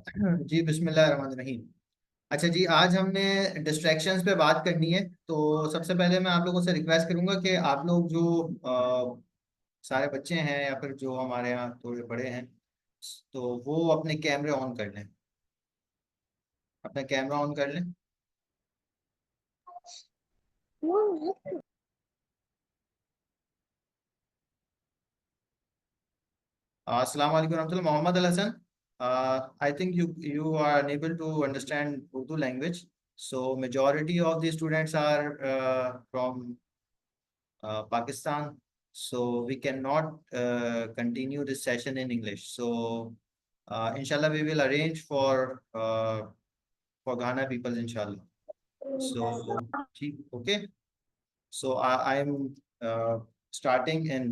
जी बिस्मिल्लाहिर्रहमानिर्रहीम। अच्छा जी, आज हमने डिस्ट्रैक्शंस पे बात करनी है। तो सबसे पहले मैं आप लोगों से रिक्वेस्ट करूंगा कि आप लोग जो सारे बच्चे हैं या फिर जो हमारे यहाँ थोड़े बड़े हैं, तो वो अपने कैमरे ऑन कर लें। अपना कैमरा ऑन कर लें। अस्सलाम वालेकुम रहमतुल्लाह। Mohammad Al Hasan, I think you are unable to understand Urdu language, so majority of the students are from Pakistan, so we cannot continue this session in English. So, inshallah, we will arrange for Ghana people, inshallah. So, okay. So, I'm starting in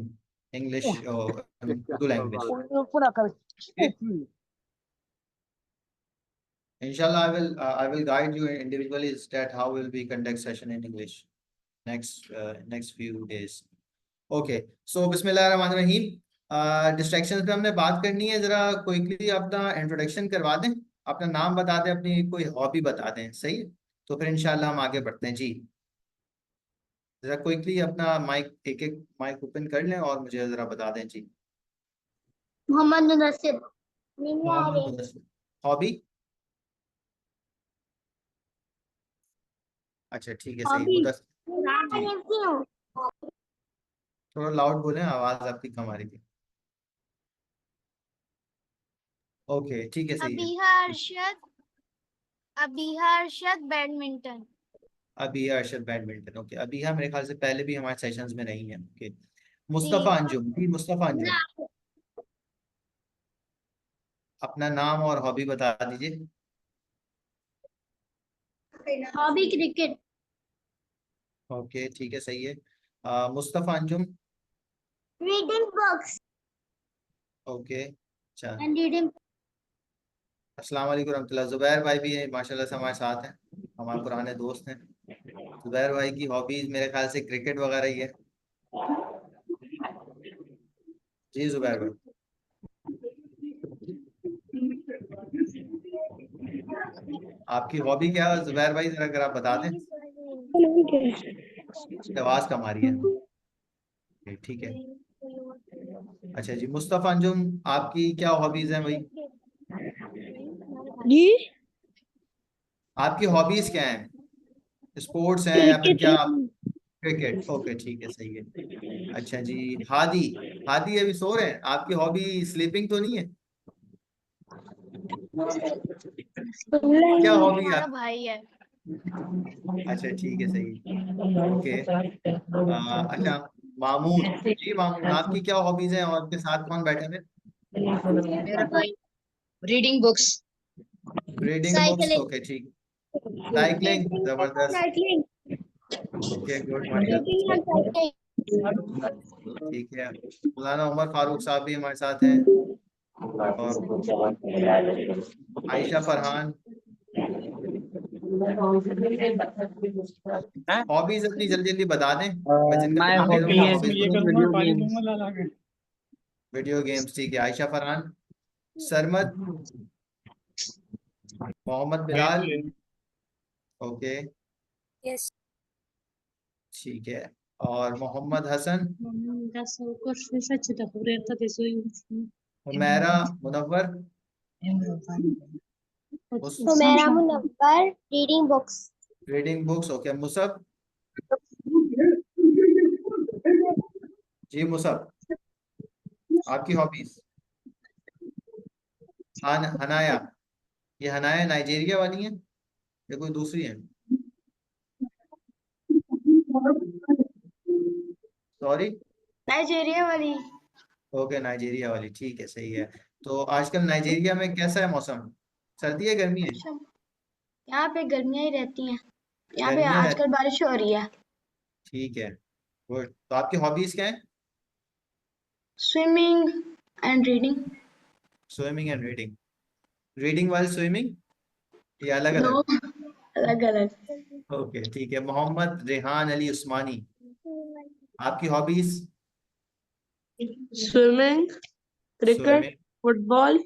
English, Urdu language. Okay. Inshallah, I will guide you individually that how will we conduct session in English next few days. Okay, so बिस्मिल्लाहिर्रहमानिर्रहीम। Distractions पे हमने बात करनी है। जरा quickly अपना introduction करवा दें, अपना नाम बता दें, अपनी कोई हॉबी बता दें। सही है, तो फिर इंशाल्लाह हम आगे बढ़ते हैं जी। जरा क्विकली अपना माइक एक एक माइक ओपन कर लें और मुझे जरा बता दें जी। मोहम्मद मुदस्सिर। मोहम्मद मुदस्सिर। हॉबी? अच्छा ठीक है, सही। मुदस्सिर जी, थोड़ा लाउड बोलें, आवाज आपकी कम आ रही थी। ओके ठीक है, सही है। अबीहा अरशद बैडमिंटन। अभी अरशद बैडमिंटन। ओके, अभी मेरे ख्याल से पहले भी हमारे सेशंस में नहीं है। ओके, जी। मुस्तफा अंजुम जी। मुस्तफा अंजुम, अपना नाम और हॉबी बता दीजिए। Hobby cricket. ओके ठीक है, सही है। Mustafa Anjum. Reading books okay, अच्छा। And reading. अस्सलाम वालेकुम रहमतुल्लाह। जुबैर भाई भी है माशाल्लाह से हमारे साथ हैं, हमारे पुराने दोस्त हैं। जुबैर भाई की हॉबीज मेरे ख्याल से क्रिकेट वगैरह ही है। जी जुबैर भाई, आपकी हॉबी क्या है जुबैर भाई, जरा अगर आप बता दें। आवाज कम आ रही है। ठीक है, अच्छा जी। मुस्तफा अंजुम, आपकी क्या हॉबीज हैं भाई? जी। आपकी हॉबीज क्या हैं? स्पोर्ट्स हैं या फिर क्रिकेट। क्या? क्रिकेट। ओके ठीक है, सही है। अच्छा जी, हादी। हादी अभी सो रहे हैं। आपकी हॉबी स्लीपिंग तो नहीं है? क्या हॉबी है हमारा आप? भाई है। अच्छा ठीक है, सही। ओके, अच्छा। मामून जी, मामून, आपकी क्या हॉबीज हैं और आपके साथ कौन बैठे हैं? मेरा भाई reading books. Reading books. Cycling. Okay ठीक। साइकिलिंग, जबरदस्त। साइकिलिंग। ओके गुड, माशाल्लाह। साइकिलिंग। ठीक है, मौलाना उमर फारूक साहब भी हमारे साथ हैं, और आयशा फरहान। हॉबीज अपनी जल्दी जल्दी बता दें, मैं जिनका My नाम ले hobby लूंगा is हॉबीज playing बता। video games. वीडियो गेम्स, ठीक है। आयशा फरहान। सरमद। मोहम्मद बिलाल। Okay yes. ठीक है, और Mohammad Hasan. Humaira Munawwar. Humaira Munawwar reading books. Reading books. Okay, Musab ji. Musab, आपकी हॉबीज? हनाया। ये हनाया नाइजीरिया वाली है या कोई दूसरी है? सॉरी। नाइजीरिया वाली। ओके, नाइजीरिया वाली, ठीक है, सही है। तो आजकल नाइजीरिया में कैसा है मौसम? सर्दी है, गर्मी है? यहाँ पे गर्मियाँ ही रहती हैं। यहाँ पे गर्मियां आजकल रहती। बारिश हो रही है। ठीक है, गुड। तो आपकी हॉबीज क्या है? Swimming and reading. Swimming and reading. Reading while swimming, ये अलग नो, अलग? अलग अलग। ओके ठीक है। मोहम्मद रेहान अली उस्मानी, आपकी hobbies? Swimming, cricket, swimming. Football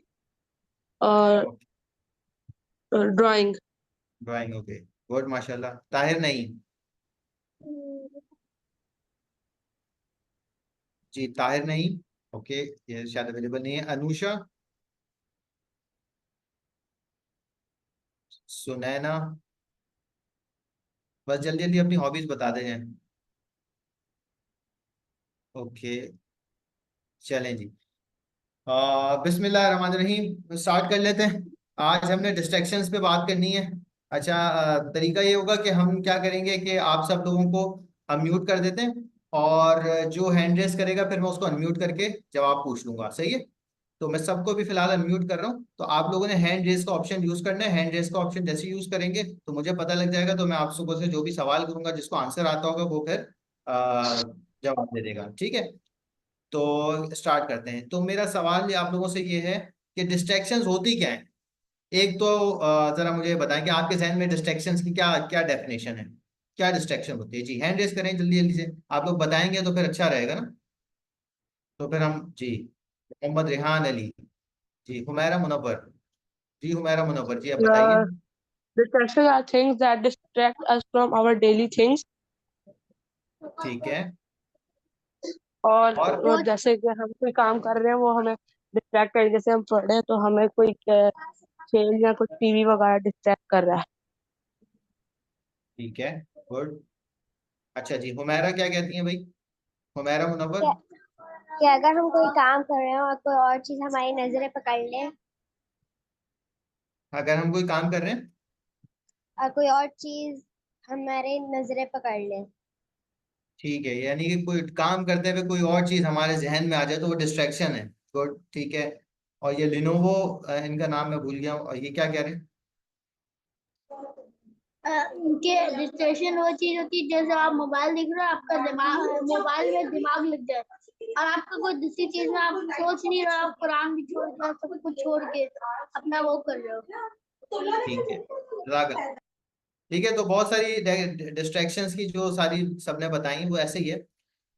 और ड्राइंग। ड्राइंग, ओके, गुड, माशाल्लाह। ताहिर नहीं, जी ताहिर नहीं, ओके, ये शायद अवेलेबल नहीं है। अनुषा, सुनैना, बस जल्दी जल्दी अपनी हॉबीज बता दें। ओके, चलें जी। बिस्मिल्लाहिर्रहमानिर्रहीम, स्टार्ट कर लेते हैं। आज हमने डिस्ट्रैक्शंस पे बात करनी है। अच्छा, तरीका ये होगा कि हम क्या करेंगे कि आप सब लोगों को अनम्यूट कर देते हैं, और जो हैंड रेस करेगा फिर मैं उसको अनम्यूट करके जवाब पूछ लूंगा, सही है? तो मैं सबको भी फिलहाल अनम्यूट कर रहा हूँ, तो आप लोगों ने हैंड रेस का ऑप्शन यूज करना है। हैंड रेस का ऑप्शन जैसे यूज करेंगे तो मुझे पता लग जाएगा, तो मैं आप सबको से जो भी सवाल करूंगा, जिसको आंसर आता होगा वो फिर जवाब दे देगा, ठीक है? तो स्टार्ट करते हैं। तो मेरा सवाल आप लोगों से ये है कि डिस्ट्रैक्शंस होती क्या है? एक तो जरा मुझे बताएं कि आपके जहन में डिस्ट्रैक्शंस की क्या क्या डेफिनेशन है, क्या डिस्ट्रैक्शन होती है? जी हैंड रेस करें जल्दी जल्दी से, आप लोग बताएंगे तो फिर अच्छा रहेगा ना। तो फिर हम जी, मोहम्मद रेहान अली, जी हुमैरा मुनव्वर, जी हुमैरा मुनव्वर, जी अब बताइए। Distractions are things that distract us from our daily things। ठीक है, और और वो जैसे कि हम कोई काम कर रहे हैं वो हमें डिस्ट्रैक्ट करें, जैसे हम पढ़ रहे हैं तो हमें कोई खेल या कुछ टीवी वगैरह डिस्ट्रैक्ट कर रहा है। ठीक है, गुड। अच्छा जी, हुमैरा क्या कहती हैं भाई? हुमैरा मुनव्वर, कि अगर हम कोई काम कर रहे हैं और कोई और चीज हमारी नजरें पकड़ ले, अगर हम कोई काम कर रहे हैं, और कोई और चीज हमारे नजरें पकड़ ले। ठीक है, यानी कि कोई काम करते हुए कोई और चीज हमारे जहन में आ जाए तो वो डिस्ट्रैक्शन है। गुड, ठीक है। और ये लिनोवो, इनका नाम मैं भूल गया हूँ, और ये क्या कह रहे हैं? उनके डिस्ट्रैक्शन वो चीज होती है, जैसे आप मोबाइल देख रहे हो, आपका दिमाग मोबाइल में दिमाग लग जाए और आपका कोई दूसरी चीज में आप सोच नहीं रहे हो, आप कुरान भी छोड़ के सब कुछ छोड़ के अपना वो कर रहे हो। ठीक है, जज़ाकल्लाह। ठीक है, तो बहुत सारी डिस्ट्रैक्शंस की जो सारी सबने बताई वो ऐसे ही है।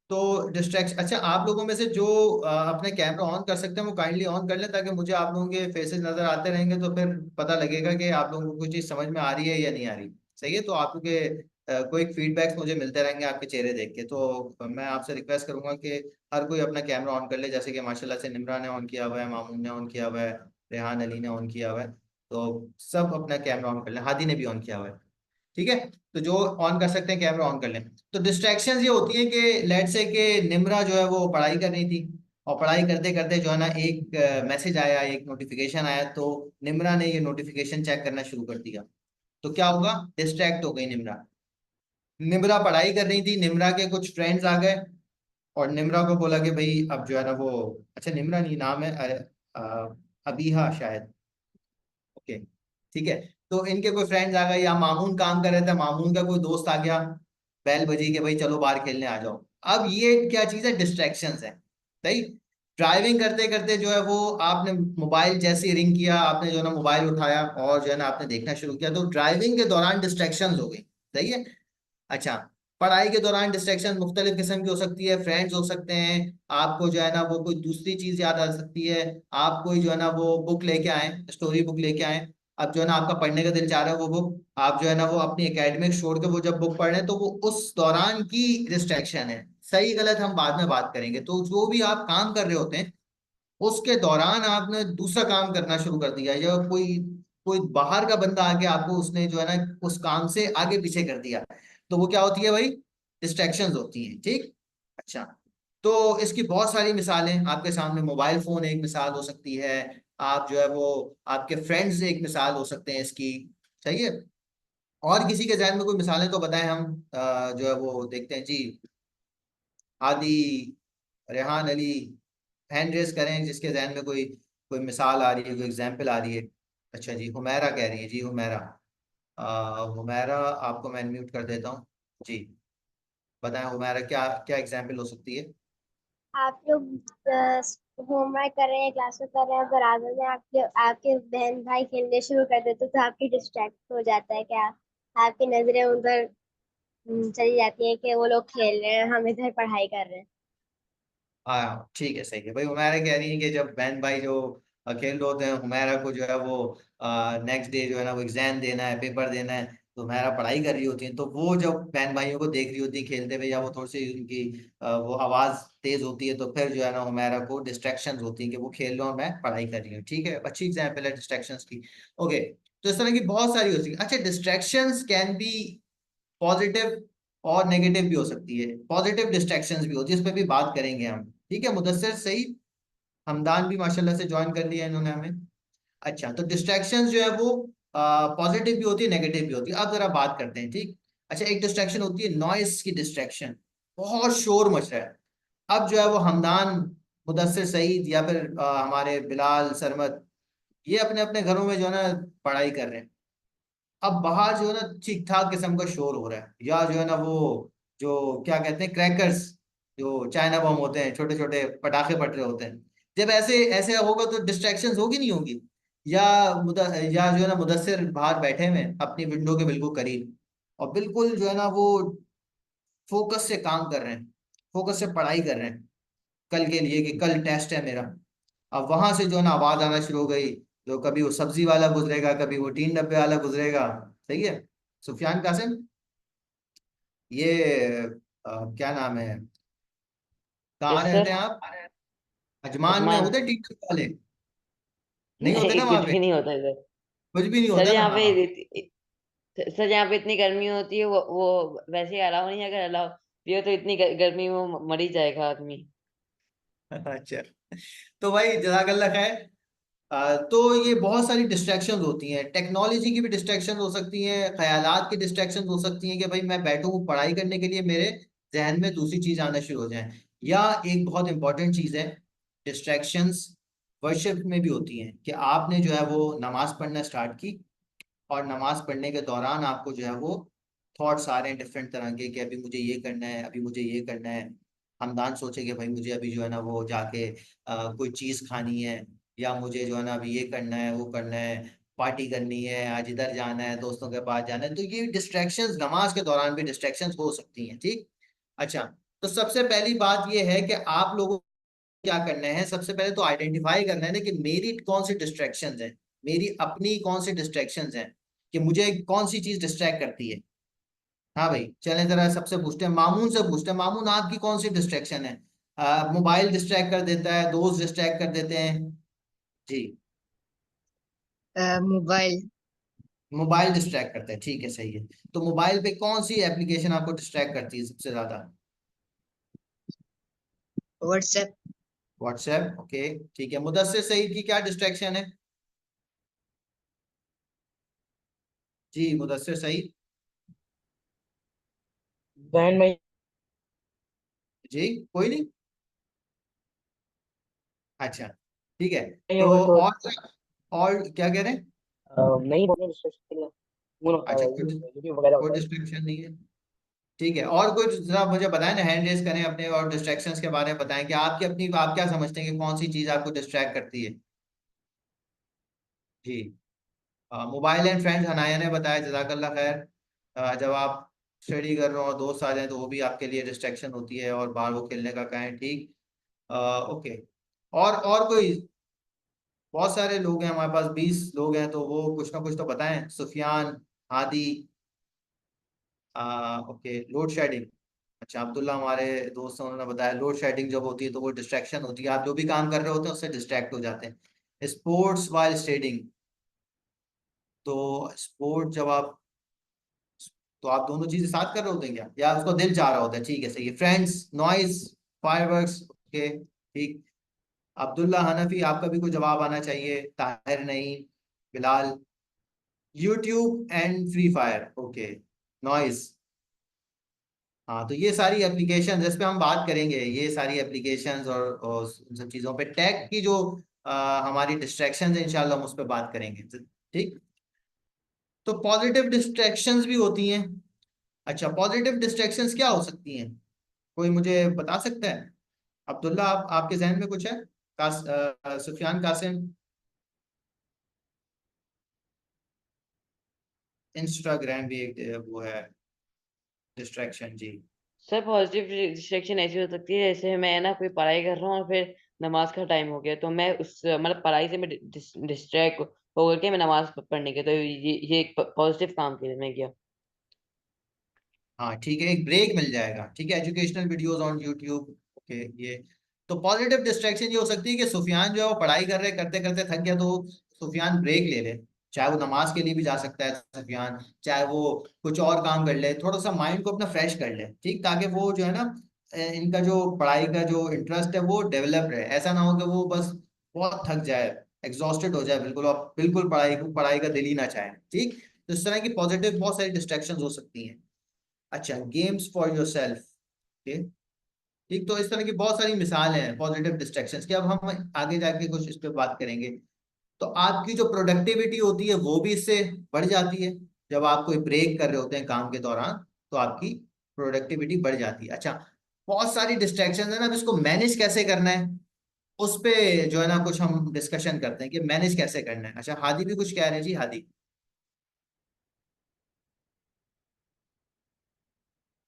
तो डिस्ट्रैक्शन, अच्छा आप लोगों में से जो अपने कैमरा ऑन कर सकते हैं वो काइंडली ऑन कर लें, ताकि मुझे आप लोगों के फेसेस नजर आते रहेंगे, तो फिर पता लगेगा कि आप लोगों को कुछ चीज़ समझ में आ रही है या नहीं आ रही। सही है, तो आप लोग के कोई फीडबैक्स मुझे मिलते रहेंगे आपके चेहरे देख के। तो मैं आपसे रिक्वेस्ट करूंगा कि हर कोई अपना कैमरा ऑन कर ले, जैसे कि माशाल्लाह से निम्रा ने ऑन किया हुआ है, मामून ने ऑन किया हुआ है, रेहान अली ने ऑन किया हुआ है। तो सब अपना कैमरा ऑन कर लें, हादी ने भी ऑन किया हुआ है, ठीक है? तो जो ऑन कर सकते हैं कैमरा ऑन कर लें। तो डिस्ट्रैक्शंस ये होती है कि लेट्स से कि निम्रा जो है वो पढ़ाई कर रही थी, और पढ़ाई करते करते जो है ना एक मैसेज आया, एक नोटिफिकेशन आया, तो निम्रा ने ये नोटिफिकेशन चेक करना शुरू कर दिया। तो क्या होगा? डिस्ट्रैक्ट हो गई निम्रा। निम्रा पढ़ाई कर रही थी, निम्रा के कुछ फ्रेंड्स आ गए और निम्रा को बोला कि भाई अब जो है ना वो, अच्छा निम्रा नहीं नाम है, अबीहा शायद, ओके, ठीक है। तो इनके कोई फ्रेंड्स आ गए, या मामून काम कर रहे थे, मामून का कोई दोस्त आ गया, बैल बजी के भाई चलो बाहर खेलने आ जाओ। अब ये क्या चीज है? डिस्ट्रैक्शंस है, सही। ड्राइविंग करते करते जो है वो आपने मोबाइल जैसे रिंग किया, आपने जो है ना मोबाइल उठाया और जो है ना आपने देखना शुरू किया, तो ड्राइविंग के दौरान डिस्ट्रैक्शंस हो गई, सही है। अच्छा, पढ़ाई के दौरान डिस्ट्रैक्शन मुख्तलिफ किस्म की हो सकती है, फ्रेंड्स हो सकते हैं, आपको जो है ना वो कोई दूसरी चीज याद आ सकती है, आप कोई जो है ना वो बुक लेके आए, स्टोरी बुक लेके आए, अब जो है ना आपका पढ़ने का दिल चाह रहा है वो बुक, आप जो है ना वो अपनी एकेडमिक छोड़ के वो जब बुक पढ़ रहे हैं, तो वो उस दौरान की डिस्ट्रैक्शन है। सही गलत हम बाद में बात करेंगे। तो जो भी आप काम कर रहे होते हैं उसके दौरान आपने दूसरा काम करना शुरू कर दिया, या कोई कोई बाहर का बंदा आके आपको उसने जो है ना उस काम से आगे पीछे कर दिया, तो वो क्या होती है भाई? डिस्ट्रैक्शंस होती हैं, ठीक। अच्छा, तो इसकी बहुत सारी मिसालें आपके सामने, मोबाइल फोन एक मिसाल हो सकती है, आप जो है वो आपके फ्रेंड्स एक मिसाल हो सकते हैं इसकी, सही है। और किसी के जहन में कोई मिसालें तो बताएं, हम जो है वो देखते हैं जी। आदि, रेहान अली, हैंड रेस करें जिसके जहन में कोई कोई मिसाल आ रही है, कोई एग्जाम्पल आ रही है। अच्छा जी, हुमैरा कह रही है, जी हुमैरा, हुमैरा आपको मैं म्यूट कर देता हूँ। जी बताएं हुमैरा, क्या क्या एग्जाम्पल हो सकती है? आप लोग होमवर्क कर रहे हैं, क्लास में कर रहे हैं, अगर आगे में आपके आपके बहन भाई खेलने शुरू कर देते तो आपकी डिस्ट्रैक्ट हो जाता है क्या? आपकी नजरें उधर चली जाती है कि वो लोग खेल रहे हैं, हम इधर पढ़ाई कर रहे हैं। हाँ ठीक है, सही है भाई। हुमैरा कह रही है कि जब बहन भाई जो खेल रहे होते हैं, हुमैरा को जो है वो नेक्स्ट डे जो है ना वो एग्जाम देना है, पेपर देना है, तो हुमैरा पढ़ाई कर रही होती है, तो वो जब बहन भाइयों को देख रही होती है खेलते हुए, या वो थोड़ी सी उनकी वो आवाज तेज होती है, तो फिर जो है ना हुमैरा को डिस्ट्रैक्शन होती है कि वो खेल रहे हो और मैं पढ़ाई कर रही हूँ। ठीक है, अच्छी एग्जाम्पल है डिस्ट्रैक्शन की। ओके, तो इस तरह की बहुत सारी होती है। अच्छा, डिस्ट्रैक्शंस कैन बी पॉजिटिव और नेगेटिव भी हो सकती है, पॉजिटिव डिस्ट्रैक्शंस भी होती है, इस पर भी बात करेंगे हम। ठीक है, मुदस्सिर सही, हमदान भी माशाल्लाह से ज्वाइन कर लिया इन्होंने हमें। अच्छा, तो डिस्ट्रैक्शंस जो है वो पॉजिटिव भी होती है, नेगेटिव भी होती है। अब जरा बात करते हैं। ठीक, अच्छा, एक डिस्ट्रैक्शन होती है नॉइस की डिस्ट्रैक्शन, बहुत शोर मच रहा है। अब जो है वो हमदान, मुदस्सिर सईद या फिर हमारे बिलाल सरमद, ये अपने अपने घरों में जो है ना पढ़ाई कर रहे हैं। अब बाहर जो है ना ठीक ठाक किस्म का शोर हो रहा है, या जो है ना वो जो क्या कहते हैं क्रैकर्स, जो चाइना बम होते हैं, छोटे छोटे पटाखे फट रहे होते हैं। जब ऐसे ऐसे होगा तो डिस्ट्रैक्शंस होगी नहीं होगी? या या जो है ना मुदस्सिर बाहर बैठे हुए हैं अपनी विंडो के बिल्कुल करीब, और बिल्कुल जो है ना वो फोकस से काम कर रहे हैं, फोकस से पढ़ाई कर रहे हैं कल के लिए कि कल टेस्ट है मेरा। अब वहां से जो है ना आवाज आना शुरू हो गई, जो कभी वो सब्जी वाला गुजरेगा, कभी वो 3 डब्बे वाला गुजरेगा। सही है, सुफियान कासिम, ये क्या नाम है, कहाँ यस रहते सर। हैं आप? अजमान में अजमान। होते 3 डब्बे वाले? नहीं होते नहीं, ना वहां कुछ पे? भी नहीं होता इधर। कुछ भी नहीं सर होता ना, यहाँ हाँ। पे सर यहाँ पे इतनी गर्मी होती है, वो वैसे ही अलाउ नहीं है। अगर अलाउ पियो तो इतनी गर्मी में मर ही जाएगा आदमी। अच्छा, तो भाई जज़ाकल्लाह खैर। तो ये बहुत सारी डिस्ट्रैक्शंस होती हैं, टेक्नोलॉजी की भी डिस्ट्रैक्शन हो सकती हैं, ख्यालात की डिस्ट्रैक्शन हो सकती हैं कि भाई मैं बैठूं पढ़ाई करने के लिए, मेरे जहन में दूसरी चीज आना शुरू हो जाए। या एक बहुत इंपॉर्टेंट चीज है, डिस्ट्रैक्शंस वर्शिप में भी होती हैं, कि आपने जो है वो नमाज पढ़ना स्टार्ट की, और नमाज पढ़ने के दौरान आपको जो है वो थॉट्स आ रहे हैं डिफरेंट तरह के, कि अभी मुझे ये करना है, अभी मुझे ये करना है। हमदान सोचे कि भाई मुझे अभी जो है ना वो जाके कोई चीज खानी है, या मुझे जो है ना अभी ये करना है, वो करना है, पार्टी करनी है, आज इधर जाना है, दोस्तों के पास जाना है। तो ये डिस्ट्रैक्शंस नमाज के दौरान भी डिस्ट्रैक्शंस हो सकती हैं। ठीक, अच्छा, तो सबसे पहली बात ये है कि आप लोगों को क्या करना है, सबसे पहले तो आइडेंटिफाई करना है ना कि मेरी कौन सी डिस्ट्रैक्शंस हैं, मेरी अपनी कौन सी डिस्ट्रैक्शंस हैं, कि मुझे कौन सी चीज डिस्ट्रैक्ट करती है। हाँ भाई, चलें जरा सबसे पूछते हैं, मामून से पूछते हैं। मामून, आपकी कौन सी डिस्ट्रैक्शन है? मोबाइल डिस्ट्रैक्ट कर देता है, दोस्त डिस्ट्रैक्ट कर देते हैं? जी, मोबाइल। मोबाइल डिस्ट्रैक्ट करता है, ठीक है, सही है। तो मोबाइल पे कौन सी एप्लीकेशन आपको डिस्ट्रैक्ट करती है सबसे ज्यादा? व्हाट्सएप। व्हाट्सएप, ओके, ठीक है। मुदस्सिर सईद की क्या डिस्ट्रैक्शन है? जी, मुदस्सिर सईद। बहन भाई। जी, कोई नहीं, अच्छा, ठीक है। नहीं तो होगा तो और क्या कह रहे हैं? नहीं बोलने डिस्ट्रैक्शन के लिए अच्छा, यूट्यूब वगैरह कोई होता है। डिस्ट्रैक्शन नहीं है, ठीक है। और कुछ जरा मुझे बताएं ना, हैंड रेस करें अपने, और डिस्ट्रैक्शंस के बारे में बताएं कि आपकी अपनी, आप क्या समझते हैं कि कौन सी चीज आपको डिस्ट्रैक्ट करती है? जी, मोबाइल एंड फ्रेंड्स, हनाया ने बताया, जजाकल्ला खैर। जब आप स्टडी कर रहे हो और दोस्त आ जाए तो वो भी आपके लिए डिस्ट्रैक्शन होती है, और बाहर वो खेलने का कहें, ठीक। ओके, और कोई? बहुत सारे लोग हैं हमारे पास, 20 लोग हैं, तो वो कुछ ना कुछ तो बताएं। Sufiyan, Hadi, okay, load shedding. अच्छा, अब्दुल्ला हमारे दोस्त हैं, उन्होंने बताया लोड शेडिंग जब होती है तो वो डिस्ट्रैक्शन होती है, आप जो भी काम कर रहे होते हैं उससे डिस्ट्रैक्ट हो जाते हैं। स्पोर्ट्स वाइल स्टेडिंग, तो स्पोर्ट जब आप, तो आप दोनों चीजें साथ कर रहे होते हैं क्या, या उसको दिल चाह रहा होता है? ठीक है, सही है। फ्रेंड्स, नॉइज, फायरवर्क्स, ओके, ठीक। अब्दुल्ला हनफी, आपका भी कोई जवाब आना चाहिए। ताहिर, नहीं। Bilal, YouTube and free fire, okay, noise. हाँ, तो ये सारी एप्लीकेशन जिस पे हम बात करेंगे, ये सारी एप्लीकेशंस और उन सब चीज़ों पे टेक की जो हमारी डिस्ट्रैक्शन है, इंशाल्लाह हम उस पर बात करेंगे। ठीक, तो पॉजिटिव डिस्ट्रैक्शंस भी होती हैं। अच्छा, पॉजिटिव डिस्ट्रैक्शंस क्या हो सकती हैं, कोई मुझे बता सकता है? अब्दुल्ला, आप, आपके जहन में कुछ है? सुफियान, कासिम? इंस्टाग्राम भी एक वो है डिस्ट्रैक्शन, जी। सर पॉजिटिव डिस्ट्रैक्शन ऐसी हो सकती है, जैसे मैं ना कोई पढ़ाई कर रहा हूँ और फिर नमाज का टाइम हो गया, तो मैं उस मतलब पढ़ाई से मैं डिस्ट्रैक्ट होकर के मैं नमाज पढ़ने के, तो ये एक पॉजिटिव काम के लिए मैं किया। हाँ ठीक है, एक ब्रेक मिल जाएगा। ठीक है, educational videos on YouTube. Okay, ये तो पॉजिटिव डिस्ट्रैक्शन ये हो सकती है कि सुफियान जो है वो पढ़ाई कर रहे करते करते थक गया, तो सुफियान ब्रेक ले ले। चाहे वो नमाज के लिए भी जा सकता है सुफियान, चाहे वो कुछ और काम कर ले, थोड़ा सा माइंड को अपना फ्रेश कर ले, ठीक, ताकि वो जो है ना इनका जो पढ़ाई का जो इंटरेस्ट है वो डेवलप रहे। ऐसा ना हो कि वो बस बहुत थक जाए, एग्जॉस्टेड हो जाए बिल्कुल, और बिल्कुल पढ़ाई का दिल ही ना चाहे। ठीक, तो इस तरह की पॉजिटिव बहुत सारी डिस्ट्रैक्शन हो सकती हैं। अच्छा, गेम्स फॉर योर सेल्फ। ठीक, तो इस तरह की बहुत सारी मिसालें हैं पॉजिटिव डिस्ट्रैक्शंस की। अब हम आगे जाके कुछ इस पे बात करेंगे। तो आपकी जो प्रोडक्टिविटी होती है वो भी इससे बढ़ जाती है। जब आप कोई ब्रेक कर रहे होते हैं काम के दौरान, तो आपकी प्रोडक्टिविटी बढ़ जाती है। अच्छा, बहुत सारी डिस्ट्रैक्शन है ना, अब इसको मैनेज कैसे करना है उस पे जो है ना कुछ हम डिस्कशन करते हैं कि मैनेज कैसे करना है। अच्छा, हादी भी कुछ कह रहे हैं जी, हादी।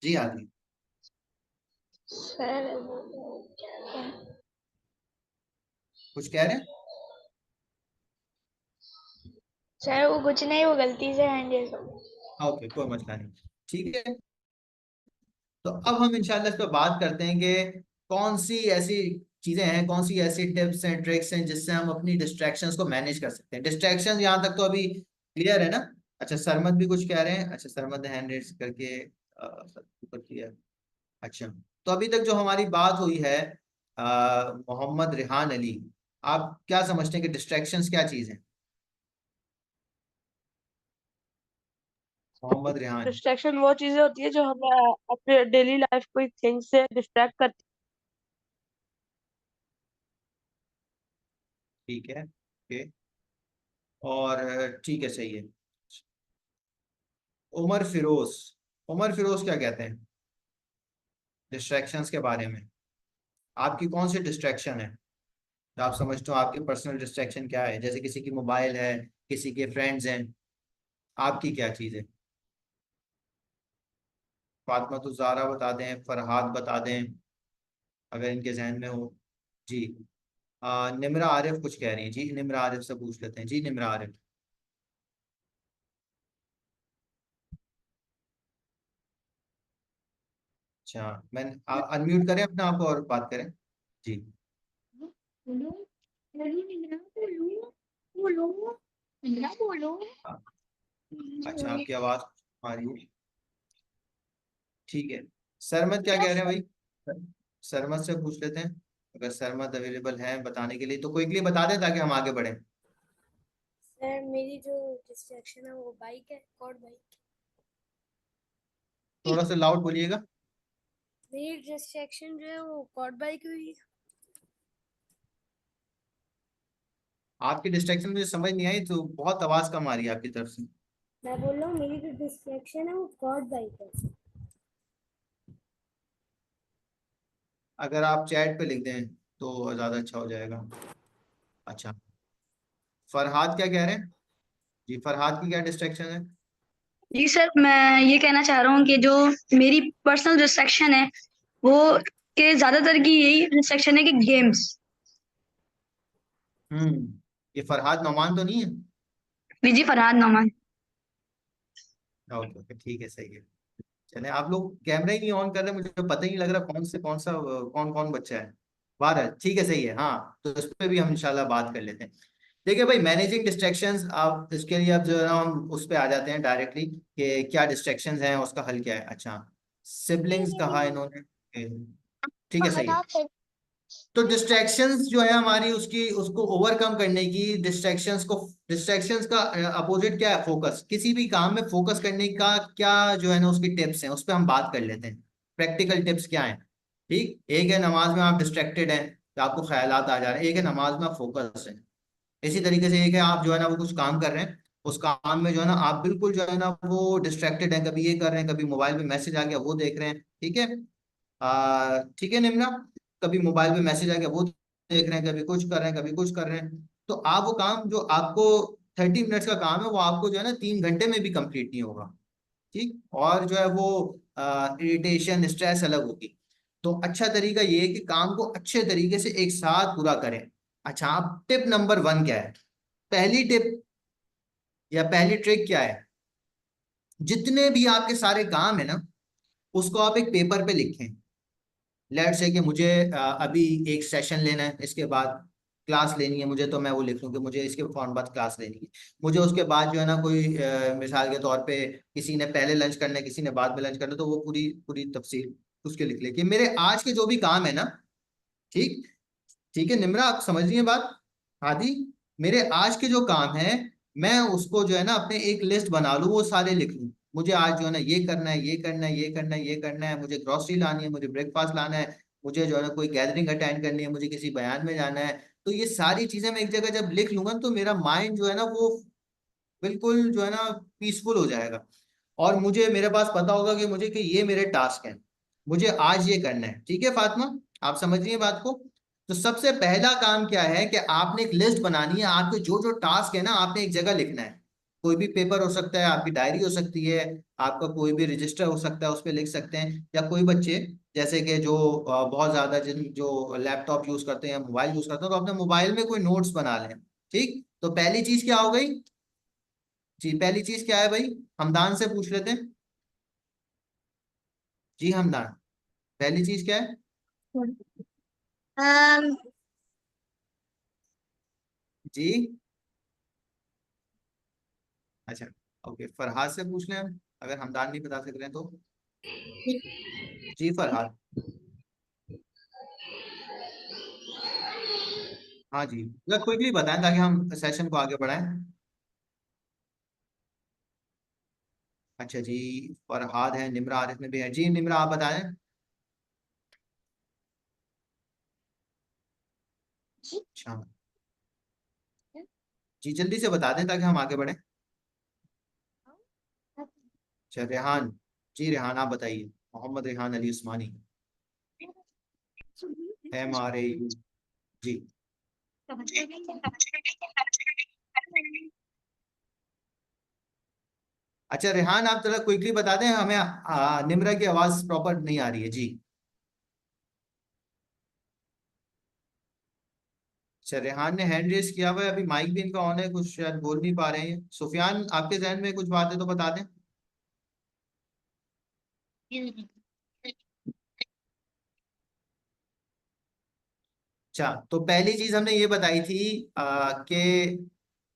जी हादी, सर कुछ कह रहे हैं। सर वो कुछ नहीं, वो गलती से हैंड रेज़ हो गया। ओके, कोई मसला नहीं। ठीक है, तो अब हम इंशाल्लाह इस पर बात करते हैं कि कौन सी ऐसी चीजें हैं, कौन सी ऐसी टिप्स हैं, ट्रिक्स हैं जिससे हम अपनी डिस्ट्रैक्शंस को मैनेज कर सकते हैं। डिस्ट्रैक्शन यहाँ तक तो अभी क्लियर है ना। अच्छा, सरमद भी कुछ कह रहे हैं। अच्छा, सरमद ने हैंड रेज करके ऊपर किया। अच्छा, तो अभी तक जो हमारी बात हुई है मोहम्मद रिहान अली, आप क्या समझते हैं कि डिस्ट्रैक्शंस क्या चीज है? मोहम्मद रिहान। डिस्ट्रैक्शन वो चीजें होती है जो हमें अपने डेली लाइफ कोई थिंग से डिस्ट्रैक्ट करती ठीक है, ओके, और ठीक है, सही है। उमर फिरोज, उमर फिरोज क्या कहते हैं डिस्ट्रैक्शंस के बारे में? आपकी कौन सी डिस्ट्रैक्शन है जो आप समझते हो आपकी पर्सनल डिस्ट्रैक्शन क्या है? जैसे किसी की मोबाइल है, किसी के फ्रेंड्स हैं, आपकी क्या चीज़ है? फातिमा तो ज़ारा बता दें, फरहाद बता दें अगर इनके जहन में हो। जी, निम्रा आरिफ कुछ कह रही है जी, निम्रा आरिफ से पूछ लेते हैं जी, निम्रा आरिफ। अच्छा, मैं अनम्यूट करें अपने आप को और बात करें जी। बोलो बोलो निम्रा, बोलो बोलो निम्रा, बोलो। अच्छा, आपकी आवाज़ आ रही है, ठीक है। सरमद क्या कह रहे हैं भाई? सरमद से पूछ लेते हैं, अगर सरमद अवेलेबल है बताने के लिए तो क्विकली बता दें ताकि हम आगे बढ़ें। सर मेरी जो डिस्ट्रैक्शन है वो बाइक है, कॉर्ड बाइक। थोड़ा सा लाउड बोलिएगा। मेरी डिस्ट्रैक्शन जो है वो कॉर्ड बाइक हुई। आपकी डिस्ट्रैक्शन मुझे समझ नहीं आई, तो बहुत आवाज कम आ रही है आपकी तरफ से। मैं बोल रहा हूँ मेरी जो डिस्ट्रैक्शन है वो कॉर्ड बाइक है। अगर आप चैट पे लिख दें तो ज्यादा अच्छा हो जाएगा। अच्छा, फरहाद क्या कह रहे हैं जी? फरहाद की क्या डिस्ट्रैक्शन है? जी सर, मैं ये कहना चाह रहा हूँ कि जो मेरी पर्सनल डिस्ट्रैक्शन है वो के ज्यादातर की यही डिस्ट्रैक्शन है कि गेम्स। ये फरहाद नौमान तो नहीं है? जी फरहाद नौमान। ओके ओके, ठीक है, सही है। चले, आप लोग कैमरा ही नहीं ऑन कर रहे, मुझे पता ही नहीं लग रहा कौन से कौन सा कौन कौन बच्चा है। बारह, ठीक है, सही है। हाँ, तो इस पे भी हम इंशाल्लाह बात कर लेते हैं। देखिए भाई, मैनेजिंग डिस्ट्रैक्शंस, आप इसके लिए अब जो है ना हम उस पे आ जाते हैं डायरेक्टली कि क्या डिस्ट्रैक्शंस हैं, उसका हल क्या है। अच्छा, सिबलिंग्स कहा इन्होंने, ठीक है, सही है। तो डिस्ट्रैक्शंस जो है हमारी, उसकी उसको ओवरकम करने की, डिस्ट्रैक्शंस का अपोजिट क्या है? फोकस। किसी भी काम में फोकस करने का क्या जो है ना उसकी टिप्स हैं, उस पर हम बात कर लेते हैं। प्रैक्टिकल टिप्स क्या हैं? ठीक, एक है नमाज में आप डिस्ट्रैक्टेड हैं तो आपको ख्यालात आ जा रहे हैं, एक है नमाज में आप फोकस है। इसी तरीके से एक है आप जो है ना वो कुछ काम कर रहे हैं, उस काम में जो है ना आप बिल्कुल जो है ना वो डिस्ट्रैक्टेड हैं, कभी ये कर रहे हैं, कभी मोबाइल पे मैसेज आ गया वो देख रहे हैं। ठीक है, ठीक है निम्ना, कभी मोबाइल पे मैसेज आ गया वो देख रहे हैं, कभी कुछ कर रहे हैं, कभी कुछ कर रहे हैं। तो आप वो काम जो आपको 30 मिनट्स का काम है वो आपको जो है ना 3 घंटे में भी कंप्लीट नहीं होगा। ठीक, और जो है वो इरिटेशन, स्ट्रेस अलग होगी। तो अच्छा तरीका ये है कि काम को अच्छे तरीके से एक साथ पूरा करें। अच्छा, आप टिप नंबर 1 क्या है? पहली टिप या पहली ट्रिक क्या है? जितने भी आपके सारे काम है ना, उसको आप एक पेपर पे लिखें। लेट्स से कि मुझे अभी एक सेशन लेना है, इसके बाद क्लास लेनी है मुझे, तो मैं वो लिख लूँ कि मुझे इसके फौरन बाद क्लास लेनी है। मुझे उसके बाद जो है ना कोई मिसाल के तौर पे किसी ने पहले लंच करना है, किसी ने बाद में लंच करना है, तो वो पूरी पूरी तफसील उसके लिख ले कि मेरे आज के जो भी काम है ना, ठीक ठीक है निम्रा, आप समझ रही हैं बात? आदि, मेरे आज के जो काम है, मैं उसको जो है ना अपने एक लिस्ट बना लूं, वो सारे लिख लूं। मुझे आज जो है ना ये करना है, ये करना है, ये करना है, ये करना है, मुझे ग्रोसरी लानी है, मुझे ब्रेकफास्ट लाना है, मुझे जो है ना कोई गैदरिंग अटेंड करनी है, मुझे किसी बयान में जाना है। तो ये सारी चीजें मैं एक जगह जब लिख लूंगा तो मेरा माइंड जो है ना वो बिल्कुल जो है ना पीसफुल हो जाएगा। और मुझे मेरे पास पता होगा कि मुझे कि ये मेरे टास्क हैं, मुझे आज ये करना है। ठीक है फातिमा, आप समझ रही हैं बात को? तो सबसे पहला काम क्या है कि आपने एक लिस्ट बनानी है, आपके जो जो टास्क है ना आपने एक जगह लिखना है। कोई भी पेपर हो सकता है, आपकी डायरी हो सकती है, आपका कोई भी रजिस्टर हो सकता है, उस पर लिख सकते हैं। या कोई बच्चे जैसे कि जो बहुत ज्यादा जिन जो लैपटॉप यूज करते हैं, मोबाइल यूज करते हैं, तो अपने मोबाइल में कोई नोट्स बना लें। ठीक, तो पहली चीज क्या हो गई? जी पहली चीज क्या है भाई? हमदान से पूछ लेते हैं। जी हमदान, पहली चीज क्या है? um, जी अच्छा, ओके, फरहाद से पूछ लें हम, अगर हमदान नहीं बता सक रहे हैं तो। जी फरहाद। हाँ जी, मतलब क्विकली बताएं ताकि हम सेशन को आगे बढ़ाएं। अच्छा जी, फरहाद है, निम्रा आरिफ में भी है। जी निम्रा आप बताएं। अच्छा जी, जल्दी से बता दें ताकि हम आगे बढ़ें। अच्छा रेहान, जी रेहान आप बताइए। मोहम्मद रेहान अली उस्मानी, MRAU। जी अच्छा रेहान, आप थोड़ा क्विकली बता दें हमें, निम्रा की आवाज प्रॉपर नहीं आ रही है। जी अच्छा, रेहान ने हैंड रेस किया हुआ है, अभी माइक भी इनका ऑन है, कुछ शायद बोल नहीं पा रहे हैं। सुफियान, आपके जहन में कुछ बात है तो बता दें। अच्छा, तो पहली चीज हमने ये बताई थी कि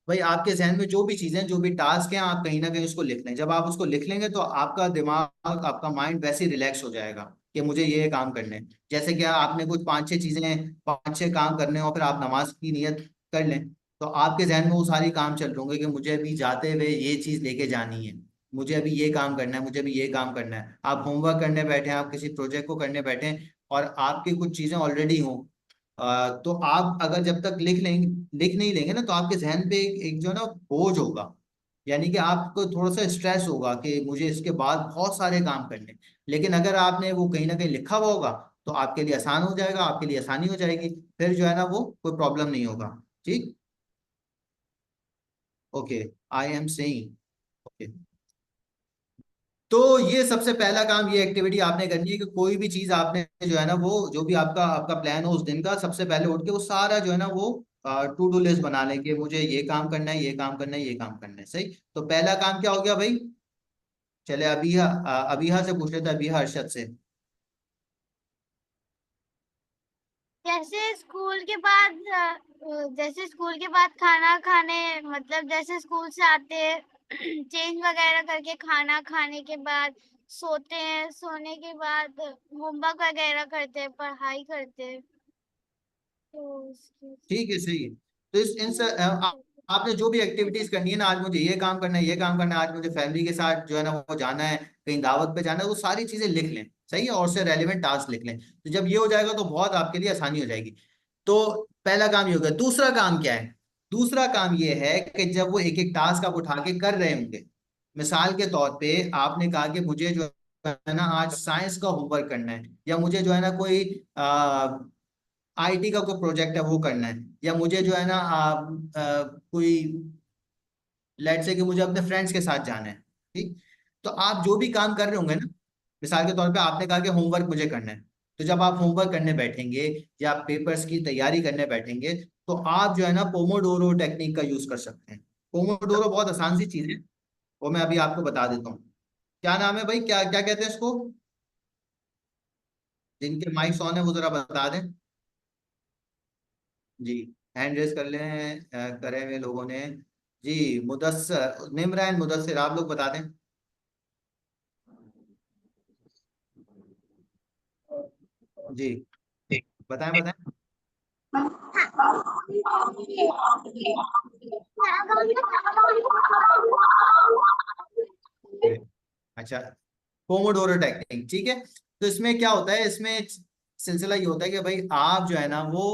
भाई आपके जहन में जो भी चीजें, जो भी टास्क हैं, आप कहीं ना कहीं उसको लिख लें। जब आप उसको लिख लेंगे तो आपका दिमाग, आपका माइंड वैसे ही रिलैक्स हो जाएगा कि मुझे ये काम करने हैं। जैसे कि आपने कुछ 5-6 चीजें, 5-6 काम करने हो, फिर आप नमाज की नियत कर लें, तो आपके जहन में वो सारी काम चल रहे होंगे कि मुझे अभी जाते हुए ये चीज लेके जानी है, मुझे अभी ये काम करना है, मुझे अभी ये काम करना है। आप होमवर्क करने बैठे हैं, आप किसी प्रोजेक्ट को करने बैठे हैं, और आपकी कुछ चीजें ऑलरेडी हों, तो आप अगर जब तक लिख नहीं लेंगे ना, तो आपके जहन पे एक जो है ना बोझ होगा। यानी कि आपको थोड़ा सा स्ट्रेस होगा कि मुझे इसके बाद बहुत सारे काम करने हैं। लेकिन अगर आपने वो कहीं ना कहीं लिखा हुआ होगा तो आपके लिए आसान हो जाएगा, आपके लिए आसानी हो जाएगी, फिर जो है ना वो कोई प्रॉब्लम नहीं होगा। ठीक, okay, I am saying, okay. तो ये सबसे पहला काम, ये एक्टिविटी आपने करनी है कि कोई भी चीज आपने जो है ना वो जो भी आपका आपका प्लान हो उस दिन का, सबसे पहले उठ के वो सारा जो है ना वो टू डू लिस्ट बना लें कि मुझे ये काम करना है, ये काम करना है, ये काम करना है। सही, तो पहला काम क्या हो गया भाई? चले अबीहा से पूछ लेते हैं, अबीहा अरशद से। जैसे स्कूल के बाद खाना खाने, मतलब जैसे स्कूल से आते हैं चेंज वगैरह करके खाना खाने के बाद सोते हैं, सोने के बाद होमवर्क वगैरह करते हैं, पढ़ाई करते हैं। तो ठीक है, सही है। तो आपने जो भी एक्टिविटीज करनी है ना, आज मुझे ये काम करना है, ये काम करना है, आज मुझे फैमिली के साथ जो है ना वो जाना है, कहीं दावत पे जाना है, वो सारी चीजें लिख लें। सही है, और उससे रेलिवेंट टास्क लिख लें। तो जब ये हो जाएगा तो बहुत आपके लिए आसानी हो जाएगी। तो पहला काम ये हो गया। दूसरा काम क्या है? दूसरा काम ये है कि जब वो एक एक टास्क आप उठा के कर रहे होंगे, मिसाल के तौर पे आपने कहा कि मुझे जो है ना आज साइंस का होमवर्क करना है, या मुझे जो है ना कोई आईटी का कोई प्रोजेक्ट है वो करना है, या मुझे जो है ना कोई, लेट्स से कि मुझे अपने फ्रेंड्स के साथ जाना है। ठीक, तो आप जो भी काम कर रहे होंगे ना, मिसाल के तौर पे आपने कहा कि होमवर्क मुझे करना है, तो जब आप होमवर्क करने बैठेंगे या पेपर्स की तैयारी करने बैठेंगे तो आप जो है ना पोमोडोरो टेक्निक का यूज कर सकते हैं। पोमोडोरो बहुत आसान सी चीज है, वो मैं अभी आपको बता देता हूँ। क्या नाम है भाई, क्या क्या कहते हैं इसको? जिनके माइक्स ऑन है वो जरा बता दें जी। हैंड रेज कर लें करे हुए लोगों ने जी। मुदस्सर, निम्र एंड मुदस्सिर, आप लोग बता दें जी। बताएं बताएं। अच्छा, पोमोडोरो टेक्निक, ठीक है। तो इसमें क्या होता है, इसमें सिलसिला ये होता है कि भाई आप जो है ना वो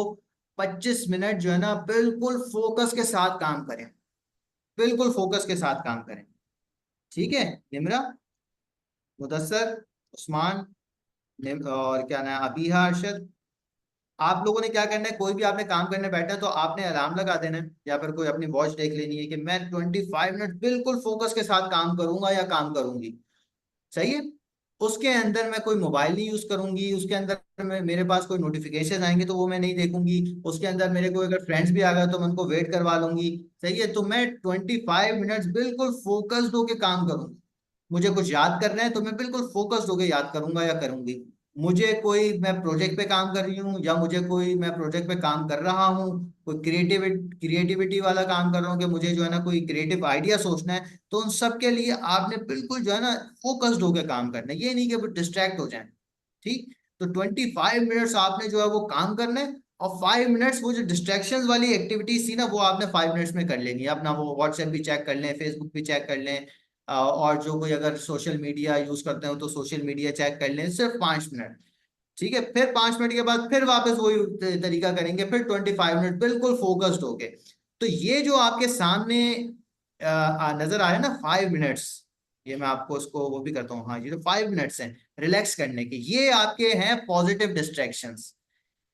25 मिनट जो है ना बिल्कुल फोकस के साथ काम करें, बिल्कुल फोकस के साथ काम करें। ठीक है निम्रा, मुदस्सर, उस्मान, और क्या नाम है, अबीहा, अरशद, आप लोगों ने क्या करना है, कोई भी आपने काम करने बैठा है तो आपने अलार्म लगा देना है या फिर कोई अपनी वॉच देख लेनी है कि मैं 25 मिनट बिल्कुल फोकस के साथ काम करूंगा या काम करूंगी। सही है। उसके अंदर मैं कोई मोबाइल नहीं यूज करूंगी, उसके अंदर में मेरे पास कोई नोटिफिकेशन आएंगे तो वो मैं नहीं देखूंगी, उसके अंदर मेरे कोई अगर फ्रेंड्स भी आ गए तो मैं उनको वेट करवा लूंगी। सही है। तो मैं 25 मिनट्स बिल्कुल फोकस्ड होके काम करूंगी। मुझे कुछ याद करना है तो मैं बिल्कुल फोकस्ड होके याद करूंगा या करूंगी। मुझे कोई, मैं प्रोजेक्ट पे काम कर रही हूँ या मुझे कोई, मैं प्रोजेक्ट पे काम कर रहा हूँ, कोई क्रिएटिविटी वाला काम कर रहा हूँ कि मुझे जो है ना कोई क्रिएटिव आइडिया सोचना है, तो उन सब के लिए आपने बिल्कुल जो है ना फोकस्ड होकर काम करना है, ये नहीं कि वो डिस्ट्रैक्ट हो जाए। ठीक। तो 25 मिनट्स आपने जो है वो काम करना है, और 5 मिनट्स वो जो डिस्ट्रैक्शन वाली एक्टिविटीज थी ना वो आपने 5 मिनट्स में कर लेनी है। अपना वो व्हाट्सएप भी चेक कर लें, फेसबुक भी चेक कर लें, और जो कोई अगर सोशल मीडिया यूज करते हो तो सोशल मीडिया चेक कर लें, सिर्फ 5 मिनट। ठीक है। फिर 5 मिनट के बाद फिर वापस वही तरीका करेंगे, फिर 25 मिनट बिल्कुल फोकस्ड होके। तो ये जो आपके सामने नजर आ रहे हैं ना 5 मिनट्स, ये मैं आपको उसको वो भी करता हूँ, हाँ ये जो 5 मिनट्स हैं रिलैक्स करने के, ये आपके हैं पॉजिटिव डिस्ट्रैक्शंस।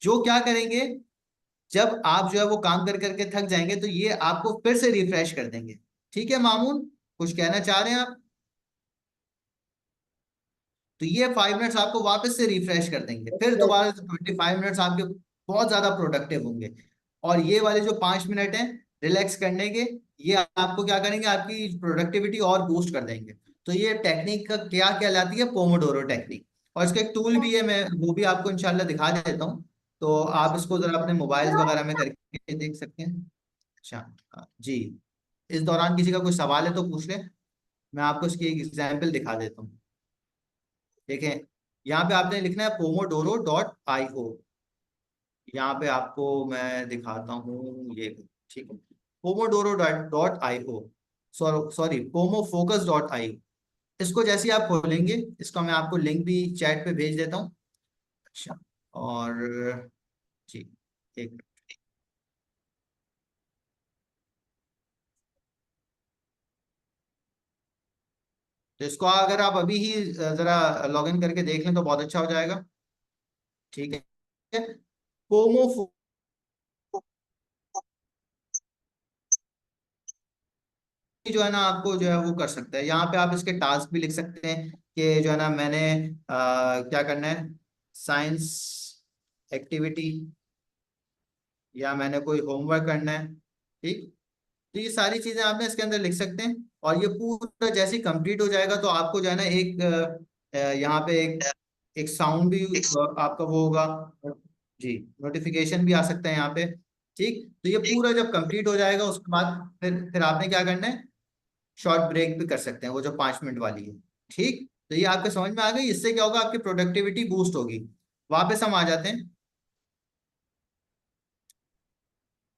जो क्या करेंगे, जब आप जो है वो काम कर करके थक जाएंगे तो ये आपको फिर से रिफ्रेश कर देंगे। ठीक है मामून, कुछ कहना चाह रहे हैं आप? तो ये 5 मिनट्स आपको वापस से रिफ्रेश कर देंगे, फिर दोबारा से 25 मिनट्स आपके बहुत ज्यादा प्रोडक्टिव होंगे। और ये वाले जो 5 मिनट हैं रिलैक्स करने के, ये आपको क्या करेंगे, आपकी प्रोडक्टिविटी और बूस्ट कर देंगे। तो ये टेक्निक का क्या कहलाती है, पोमोडोरो टेक्निक। और इसका एक टूल भी है, मैं वो भी आपको इंशाल्लाह दिखा देता हूँ। तो आप इसको जरा अपने मोबाइल वगैरह में करके देख सकते हैं। अच्छा, जी। इस दौरान किसी का कोई सवाल है तो पूछ ले, मैं आपको इसकी एक एग्जाम्पल दिखा देता हूँ। देखें, यहाँ पे आपने लिखना है pomodoro.io। यहाँ पे आपको मैं दिखाता हूँ ये, ठीक है, pomodoro.io, सॉरी pomofocus.io। इसको जैसे ही आप खोलेंगे, इसका मैं आपको लिंक भी चैट पे भेज देता हूँ। अच्छा, और जी, एक, तो इसको अगर आप अभी ही जरा लॉग इन करके देख लें तो बहुत अच्छा हो जाएगा। ठीक है। पोमो जो है ना आपको जो है वो कर सकता है, यहाँ पे आप इसके टास्क भी लिख सकते हैं कि जो है ना मैंने क्या करना है, साइंस एक्टिविटी, या मैंने कोई होमवर्क करना है। ठीक। तो ये सारी चीजें आपने इसके अंदर लिख सकते हैं, और ये पूरा जैसे ही कंप्लीट हो जाएगा तो आपको जो है ना एक यहाँ पे एक साउंड भी आपका वो होगा जी, नोटिफिकेशन भी आ सकता है यहाँ पे। ठीक। तो ये पूरा जब कंप्लीट हो जाएगा उसके बाद फिर आपने क्या करना है, शॉर्ट ब्रेक भी कर सकते हैं, वो जो 5 मिनट वाली है। ठीक। तो ये आपके समझ में आ गई, इससे क्या होगा, आपकी प्रोडक्टिविटी बूस्ट होगी। वापस हम आ जाते हैं।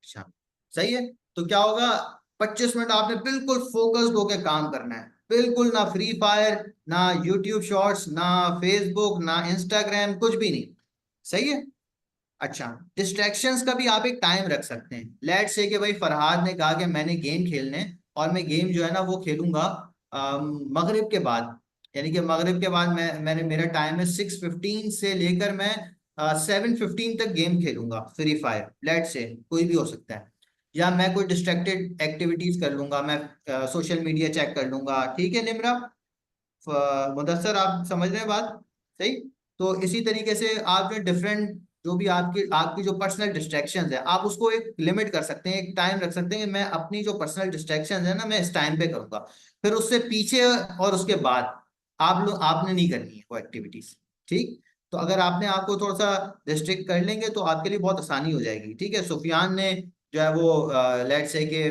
अच्छा, सही है। तो क्या होगा, 25 मिनट आपने बिल्कुल फोकस्ड होकर काम करना है, बिल्कुल ना फ्री फायर, ना यूट्यूब शॉर्ट्स, ना फेसबुक, ना इंस्टाग्राम, कुछ भी नहीं। सही है। अच्छा, डिस्ट्रैक्शंस का भी आप एक टाइम रख सकते हैं। लेट्स से कि भाई फरहाद ने कहा कि मैंने गेम खेलने, और मैं गेम जो है ना वो खेलूंगा मगरिब के बाद, यानी कि मगरिब के बाद मैंने मेरा टाइम है 6:15 से लेकर मैं 7:15 तक गेम खेलूंगा फ्री फायर, लेट्स से कोई भी हो सकता है। या मैं कोई डिस्ट्रैक्टेड एक्टिविटीज कर लूंगा, मैं सोशल मीडिया चेक कर लूंगा। ठीक है निम्रा, मुदस्सर, आप समझ रहे हैं बात? सही। तो इसी तरीके से आप जो डिफरेंट जो भी आपकी आपकी जो पर्सनल डिस्ट्रैक्शंस है, आप उसको एक लिमिट कर सकते हैं, एक टाइम रख सकते हैं कि मैं अपनी जो पर्सनल डिस्ट्रैक्शंस है ना, मैं इस टाइम पे करूंगा। फिर उससे पीछे और उसके बाद आप लोग आपने नहीं करनी है वो एक्टिविटीज। ठीक, तो अगर आपने आपको थोड़ा सा रिस्ट्रिक्ट कर लेंगे तो आपके लिए बहुत आसानी हो जाएगी। ठीक है, सुफियान ने जो है वो लेट्स से कि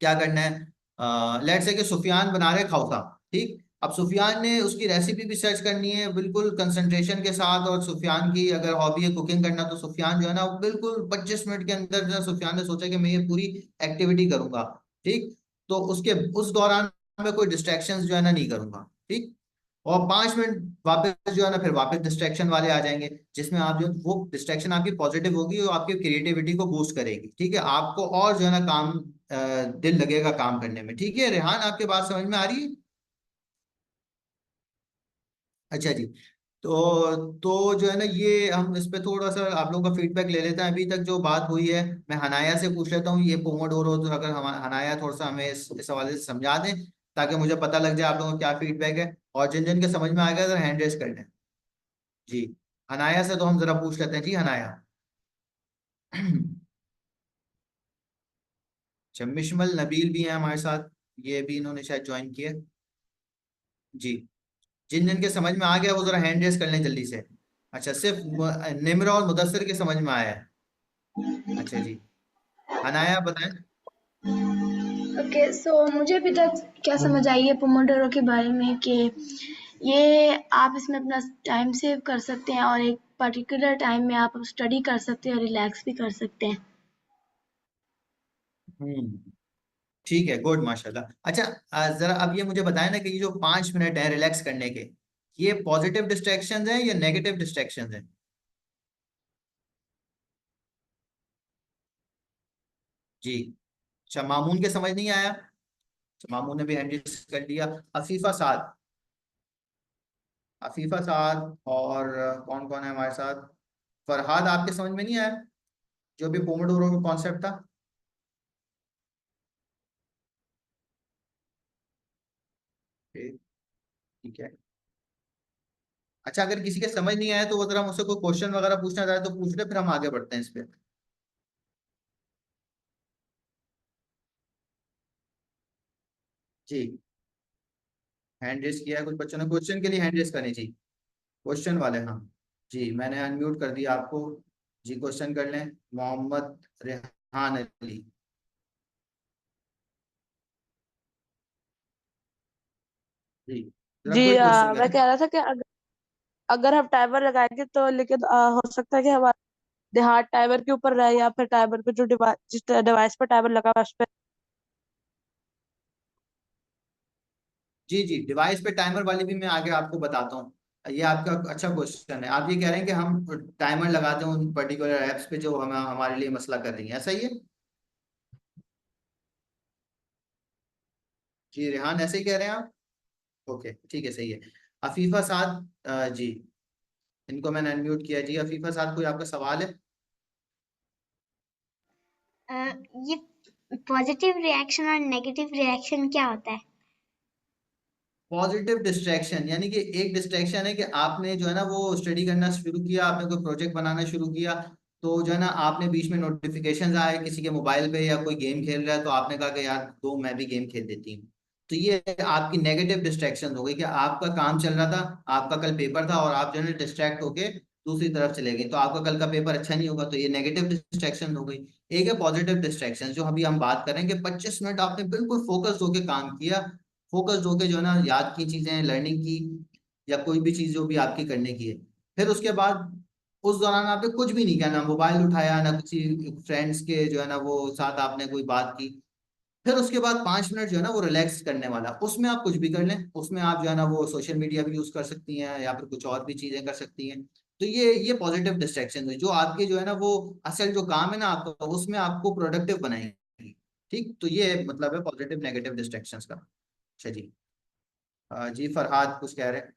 क्या करना है, लेट्स से कि सुफियान बना रहे खौसा। ठीक, अब सुफियान ने उसकी रेसिपी भी सर्च करनी है बिल्कुल कंसंट्रेशन के साथ, और सुफियान की अगर हॉबी है कुकिंग करना, तो सुफियान जो है ना वो बिल्कुल 25 मिनट के अंदर जो है सुफियान ने सोचा कि मैं ये पूरी एक्टिविटी करूंगा। ठीक, तो उसके उस दौरान मैं कोई डिस्ट्रैक्शंस जो है ना नहीं करूंगा। ठीक, और 5 मिनट वापस जो है ना फिर वापस डिस्ट्रैक्शन वाले आ जाएंगे, जिसमें आप जो वो डिस्ट्रैक्शन आपकी पॉजिटिव होगी और आपकी क्रिएटिविटी को बूस्ट करेगी। ठीक है, आपको और जो है ना काम दिल लगेगा काम करने में। ठीक है रेहान, आपके बात समझ में आ रही है? अच्छा जी। तो जो है ना ये हम इस पे थोड़ा सा आप लोगों का फीडबैक ले लेते हैं। अभी तक जो बात हुई है, मैं हनाया से पूछ लेता हूँ, ये पोमोडोरो, तो अगर हम हनाया थोड़ा सा हमें इस हवाले से समझा दें ताकि मुझे पता लग जाए आप लोगों का क्या फीडबैक है। और जिन जिन के समझ में आ गया तो हैंड रेस कर लें। जी, हनाया से तो हम जरा पूछ लेते हैं। जी हनाया। शम्मिशमल नबील भी हैं हमारे साथ, ये भी इन्होंने शायद ज्वाइन किया। जी, जिन जिन के समझ में आ गया वो जरा हैंड रेस कर लें जल्दी से। अच्छा, सिर्फ निम्र और मुदस्सिर के समझ में आया है। अच्छा जी, अनाया बताएं। ओके, सो मुझे अभी तक क्या समझ आई है पोमोडोरो के बारे में कि ये आप इसमें अपना टाइम सेव कर सकते हैं और एक पर्टिकुलर टाइम में आप स्टडी कर सकते हैं और रिलैक्स भी कर सकते हैं। ठीक है, गुड, माशाल्लाह। अच्छा, जरा अब ये मुझे बताएं ना कि ये जो 5 मिनट है रिलैक्स करने के, ये पॉजिटिव डिस्ट्रैक्शन है या नेगेटिव डिस्ट्रैक्शन है? जी। अच्छा, मामून के समझ नहीं आया? अच्छा, मामून ने भी हैंड रेस कर लिया। अफीफा साद, अफीफा साद, और कौन कौन है हमारे साथ? फरहाद, आपके समझ में नहीं आया जो भी पोमोडोरो का कॉन्सेप्ट था? ठीक, ठीक है। अच्छा, अगर किसी के समझ नहीं आया तो वो जरा मुझसे कोई क्वेश्चन वगैरह पूछना चाहे तो पूछ ले, फिर हम आगे बढ़ते हैं इस पे। जी, हैंड रेस किया है कुछ बच्चों ने, क्वेश्चन के लिए हैंड रेस करनी चाहिए, क्वेश्चन वाले। हाँ जी, मैंने अनम्यूट कर दिया आपको। जी, क्वेश्चन कर लें। मोहम्मद रेहान अली। जी, जरा जी कोई क्वेश्चन मैं करें। कह रहा था कि अगर हम टाइमर लगाएंगे तो लेकिन हो सकता है कि हमारा ध्यान टाइमर के ऊपर रहे या फिर टाइमर पे जो डिवाइस जिस डिवाइस पर टाइमर लगा हुआ है उस पे। जी जी, डिवाइस पे टाइमर वाली भी मैं आगे आपको बताता हूँ। ये आपका अच्छा क्वेश्चन है। आप ये कह रहे हैं कि हम टाइमर लगाते हैं उन पर्टिकुलर एप्स पे जो हम हमारे लिए मसला कर रही हैं, ऐसा ही है? जी रेहान, ऐसे ही कह रहे हैं आप? ओके, ठीक है, सही है। अफीफा साद, जी, इनको मैंने अनम्यूट किया। जी अफीफा साद, कोई आपका सवाल है? ये पॉजिटिव रिएक्शन और नेगेटिव रिएक्शन क्या होता है? पॉजिटिव डिस्ट्रैक्शन यानी कि एक डिस्ट्रैक्शन है कि आपने जो है ना वो स्टडी करना शुरू किया, आपने कोई प्रोजेक्ट बनाना शुरू किया, तो जो है ना आपने बीच में नोटिफिकेशंस आए किसी के मोबाइल पे या कोई गेम खेल रहा है, तो आपने कहा कि यार दो मैं भी गेम खेल देती हूँ। तो ये आपकी नेगेटिव डिस्ट्रैक्शन हो गई कि आपका काम चल रहा था, आपका कल पेपर था और आप जो है डिस्ट्रैक्ट होके दूसरी तरफ चले गए, तो आपका कल का पेपर अच्छा नहीं होगा, तो ये नेगेटिव डिस्ट्रैक्शन हो गई। एक है पॉजिटिव डिस्ट्रैक्शन जो अभी हम बात करेंगे, 25 मिनट आपने बिल्कुल फोकस होके काम किया, फोकस्ड होके जो है ना याद की चीजें, लर्निंग की, या कोई भी चीज जो भी आपकी करने की है। फिर उसके बाद उस दौरान आपने कुछ भी नहीं किया, ना मोबाइल उठाया, ना किसी फ्रेंड्स के जो है ना वो साथ आपने कोई बात की। फिर उसके बाद 5 मिनट जो है ना वो रिलैक्स करने वाला, उसमें आप कुछ भी कर लें, उसमें आप जो है ना वो सोशल मीडिया भी यूज कर सकती हैं या फिर कुछ और भी चीजें कर सकती हैं। तो ये पॉजिटिव डिस्ट्रैक्शन है जो आपके जो है ना वो असल जो काम है ना आपका, उसमें आपको प्रोडक्टिव बनाएगी। ठीक, तो ये मतलब है पॉजिटिव नेगेटिव डिस्ट्रैक्शंस का। अच्छा जी। जी फरहाद कुछ कह रहे हैं?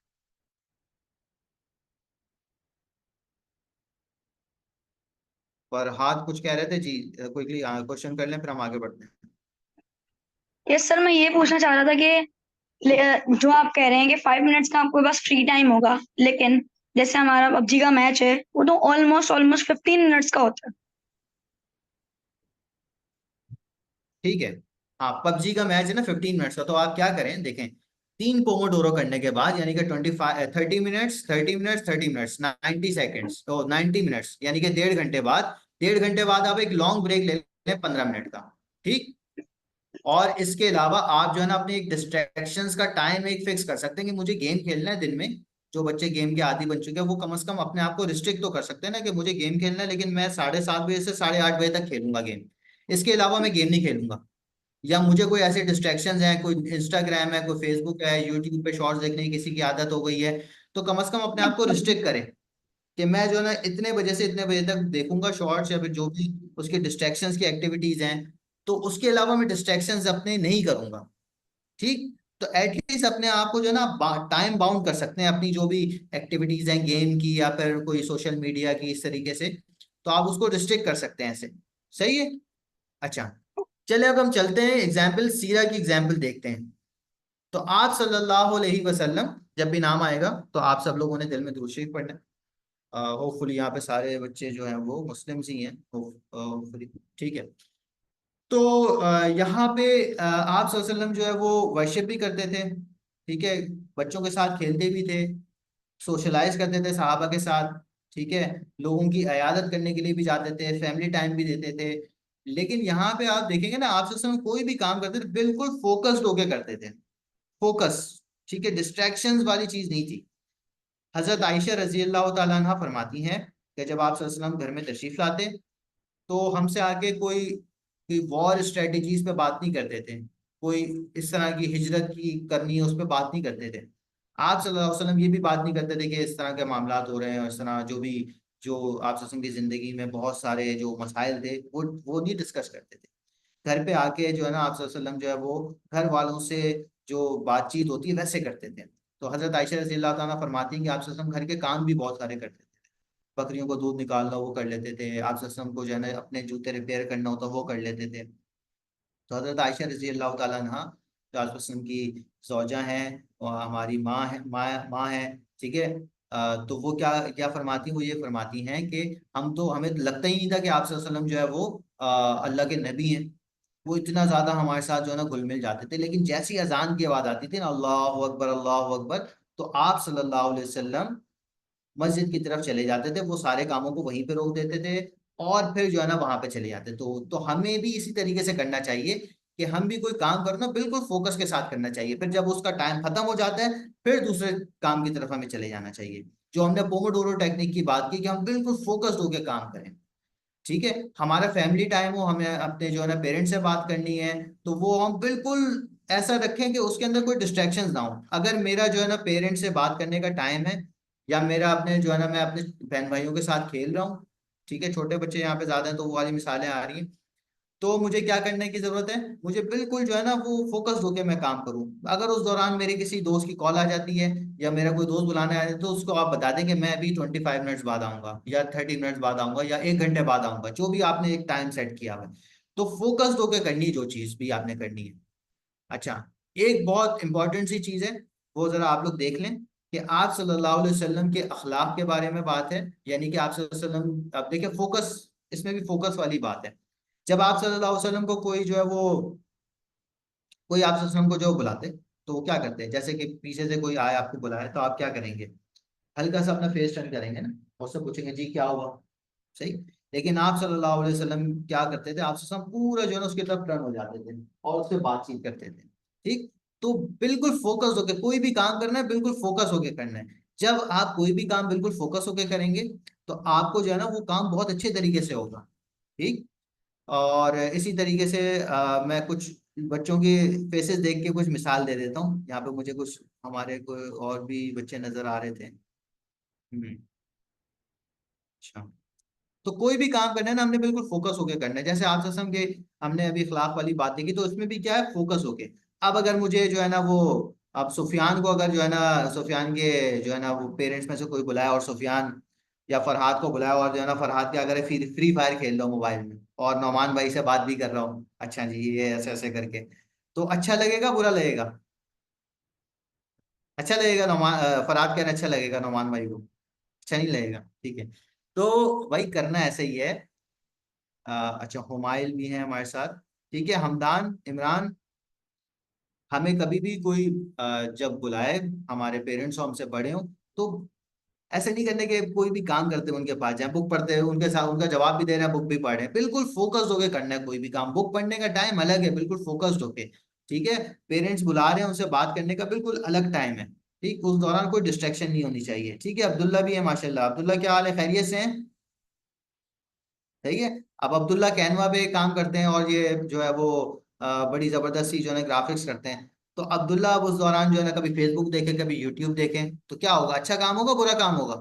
फरहाद कुछ कह रहे थे जी, क्विकली क्वेश्चन कर लें फिर हम आगे बढ़ते हैं। यस सर, मैं ये पूछना चाह रहा था कि जो आप कह रहे हैं कि 5 मिनट्स का आपके पास फ्री टाइम होगा, लेकिन जैसे हमारा पबजी का मैच है वो तो ऑलमोस्ट 15 मिनट्स का होता है। ठीक है, हाँ पबजी का मैच है ना 15 मिनट्स का, तो आप क्या करें देखें, 3 पोमोडोरो करने के बाद यानी कि 30 मिनट्स 30 मिनट्स 30 मिनट्स 90 सेकेंड्स, तो 90 मिनट्स यानी कि 1.5 घंटे बाद, 1.5 घंटे बाद आप एक लॉन्ग ब्रेक ले लें 15 मिनट का। ठीक, और इसके अलावा आप जो है ना अपने एक डिस्ट्रैक्शंस का टाइम एक फिक्स कर सकते हैं कि मुझे गेम खेलना है दिन में। जो बच्चे गेम के आदी बन चुके हैं वो कम से कम अपने आप को रिस्ट्रिक्ट तो कर सकते हैं ना कि मुझे गेम खेलना है, लेकिन मैं 7:30 बजे से 8:30 बजे तक खेलूंगा गेम, इसके अलावा मैं गेम नहीं खेलूंगा। या मुझे कोई ऐसे डिस्ट्रैक्शंस हैं, कोई इंस्टाग्राम है, कोई फेसबुक है, यूट्यूब पे शॉर्ट्स देखने की किसी की आदत हो गई है, तो कम से कम अपने आप को रिस्ट्रिक्ट करें कि मैं जो है ना इतने बजे से इतने बजे तक देखूंगा शॉर्ट्स या फिर जो भी उसके डिस्ट्रैक्शंस की एक्टिविटीज हैं, तो उसके अलावा मैं डिस्ट्रैक्शंस अपने नहीं करूंगा। ठीक, तो एटलीस्ट अपने आप को जो है ना टाइम बाउंड कर सकते हैं अपनी जो भी एक्टिविटीज हैं गेम की या फिर कोई सोशल मीडिया की, इस तरीके से तो आप उसको रिस्ट्रिक्ट कर सकते हैं ऐसे। सही है, अच्छा चले अब हम चलते हैं एग्जाम्पल, सीरा की एग्जाम्पल देखते हैं। तो आप सल्लल्लाहु अलैहि वसल्लम जब भी नाम आएगा तो आप सब लोगों ने दिल में दुरूद शरीफ पढ़ना है। होपफुली यहाँ पे सारे बच्चे जो हैं वो मुस्लिम्स ही हैं, होपफुली। ठीक है, तो यहाँ पे आप सल्लल्लाहु अलैहि वसल्लम जो है वो वर्शिप भी करते थे। ठीक है, बच्चों के साथ खेलते भी थे, सोशलाइज करते थे सहाबा के साथ। ठीक है, लोगों की इयादत करने के लिए भी जाते थे, फैमिली टाइम भी देते थे। लेकिन यहाँ पे आप देखेंगे ना, आप सल्लल्लाहु अलैहि वसल्लम कोई भी काम करते थे बिल्कुल फोकस्ड होके करते थे, फोकस। ठीक है, डिस्ट्रैक्शंस वाली चीज नहीं थी। हजरत आयशा रजी अल्लाह तआला अन्हा फरमाती हैं कि जब आप सल्लल्लाहु अलैहि वसल्लम घर में तशरीफ लाते तो हमसे आके कोई वॉर स्ट्रेटजीज पे बात नहीं करते थे, कोई इस तरह की हिजरत की करनी है उस पर बात नहीं करते थे। आप सल्लल्लाहु अलैहि वसल्लम ये भी बात नहीं करते थे कि इस तरह के मामलात हो रहे हैं, इस तरह जो भी जो आप सल्लल्लाहु अलैहि वसल्लम की जिंदगी में बहुत सारे जो मसाइल थे वो नहीं डिस्कस करते थे। घर पे आके जो है ना आप सल्लल्लाहु अलैहि वसल्लम जो है वो घर वालों से जो बातचीत होती है वैसे करते थे। तो हजरत आयशा रज़ी अल्लाह तआला फरमाती हैं कि आप सल्लल्लाहु अलैहि वसल्लम घर के काम भी बहुत सारे करते थे। बकरियों को दूध निकालना वो कर लेते थे, आप सल्लल्लाहु अलैहि वसल्लम को जो है ना अपने जूते रिपेयर करना होता वो कर लेते थे। तो हजरत आयशा रजी अल्लाह तआला अन्हा जो आप वसल्लम की zौजा हैं और हमारी माँ है। ठीक है, तो वो क्या क्या फरमाती, वो ये फरमाती हैं कि हमें लगता ही नहीं था कि आप सल्लल्लाहु अलैहि वसल्लम जो है वो अल्लाह के नबी हैं। वो इतना ज्यादा हमारे साथ जो है ना घुल मिल जाते थे, लेकिन जैसी अजान की आवाज आती थी ना अल्लाह अकबर, तो आप सल्लल्लाहु अलैहि वसल्लम मस्जिद की तरफ चले जाते थे, वो सारे कामों को वहीं पे रोक देते थे और फिर जो है ना वहां पे चले जाते। तो हमें भी इसी तरीके से करना चाहिए कि हम भी कोई काम करो ना बिल्कुल फोकस के साथ करना चाहिए, फिर जब उसका टाइम खत्म हो जाता है फिर दूसरे काम की तरफ हमें चले जाना चाहिए। जो हमने पोमोडोरो टेक्निक की बात की कि हम बिल्कुल फोकस्ड होकर काम करें। ठीक है, हमारा फैमिली टाइम हो, हमें अपने जो है ना पेरेंट्स से बात करनी है, तो वो हम बिल्कुल ऐसा रखें कि उसके अंदर कोई डिस्ट्रैक्शंस ना हो। अगर मेरा जो है ना पेरेंट्स से बात करने का टाइम है, या मेरा अपने जो है ना मैं अपने बहन भाइयों के साथ खेल रहा हूँ, ठीक है छोटे बच्चे यहाँ पे ज्यादा हैं तो वो वाली मिसालें आ रही हैं, तो मुझे क्या करने की जरूरत है, मुझे बिल्कुल जो है ना वो फोकस्ड होकर मैं काम करूँ। अगर उस दौरान मेरे किसी दोस्त की कॉल आ जाती है या मेरा कोई दोस्त बुलाने आ जाता है, तो उसको आप बता दें कि मैं अभी 25 मिनट्स बाद आऊंगा या 30 मिनट्स बाद आऊंगा या 1 घंटे बाद आऊंगा, जो भी आपने एक टाइम सेट किया हुआ है। तो फोकस्ड होकर करनी जो चीज भी आपने करनी है। अच्छा, एक बहुत इंपॉर्टेंट सी चीज है, वो जरा आप लोग देख लें कि आप सल्लल्लाहु अलैहि वसल्लम के अखलाक के बारे में बात है, यानी कि आप सल्लल्लाहु अलैहि वसल्लम, आप देखिए फोकस, इसमें भी फोकस वाली बात है। जब आप सल्लल्लाहु अलैहि वसल्लम को कोई जो है वो कोई आप सल्लल्लाहु अलैहि वसल्लम को जो बुलाते तो वो क्या करते हैं, जैसे कि पीछे से कोई आए आपको बुलाए तो आप क्या करेंगे, हल्का सा अपना फेस टर्न करेंगे ना, और उससे पूछेंगे जी क्या हुआ। सही, लेकिन आप सल्लल्लाहु अलैहि वसल्लम क्या करते थे, आप सल्लल्लाहु अलैहि वसल्लम पूरा जो है ना उसकी तरफ टर्न हो जाते थे और उससे बातचीत करते थे। ठीक, तो बिल्कुल फोकस होके कोई भी काम करना है, बिल्कुल फोकस होके करना है। जब आप कोई भी काम बिल्कुल फोकस होके करेंगे तो आपको जो है ना वो काम बहुत अच्छे तरीके से होगा। ठीक, और इसी तरीके से मैं कुछ बच्चों के फेसेस देख के कुछ मिसाल दे देता हूँ। यहाँ पे मुझे कुछ हमारे कोई और भी बच्चे नजर आ रहे थे। अच्छा, तो कोई भी काम करना है ना हमने बिल्कुल फोकस होके करना है। जैसे आप कसम के हमने अभी इखलाक वाली बात देखी, तो उसमें भी क्या है, फोकस होके। अब अगर मुझे जो है ना वो, अब सुफियान को अगर जो है ना सुफियान के जो है ना वो पेरेंट्स में से कोई बुलाया और सुफियान या फरहाद को बुलाया और जो है ना फरहाद क्या करे, फ्री फायर खेल रहा हूँ मोबाइल में और नौमान भाई से बात भी कर रहा हूँ, अच्छा जी ये ऐसे ऐसे करके, तो अच्छा लगेगा बुरा लगेगा? अच्छा लगेगा नौमान, फरहाद कहना अच्छा लगेगा नौमान भाई को, अच्छा नहीं लगेगा, ठीक है। तो भाई करना ऐसे ही है। अच्छा हुमायूं भी है हमारे साथ, ठीक है। हमदान, इमरान, हमें कभी भी कोई जब बुलाए, हमारे पेरेंट्स हो, हमसे बड़े हो, तो ऐसे नहीं करने के कोई भी काम करते हैं उनके पास जाए, बुक पढ़ते हैं उनके साथ, उनका जवाब भी दे रहे हैं, बुक भी पढ़ रहे हैं, बिल्कुल फोकस्ड होके करना है कोई भी काम। बुक पढ़ने का टाइम अलग है, बिल्कुल फोकस्ड होके, ठीक है। पेरेंट्स बुला रहे हैं, उनसे बात करने का बिल्कुल अलग टाइम है, ठीक। उस दौरान कोई डिस्ट्रैक्शन नहीं होनी चाहिए, ठीक है। अब्दुल्ला भी है माशाल्लाह। अब्दुल्ला क्या हाल है, खैरियत से हैं? ठीक है। अब अब्दुल्ला कैनवा पे काम करते हैं और ये जो है वो बड़ी जबरदस्ती जो है ग्राफिक्स करते हैं। तो अब्दुल्ला अब उस दौरान जो है ना कभी फेसबुक देखें कभी यूट्यूब देखें तो क्या होगा, अच्छा काम होगा बुरा काम होगा?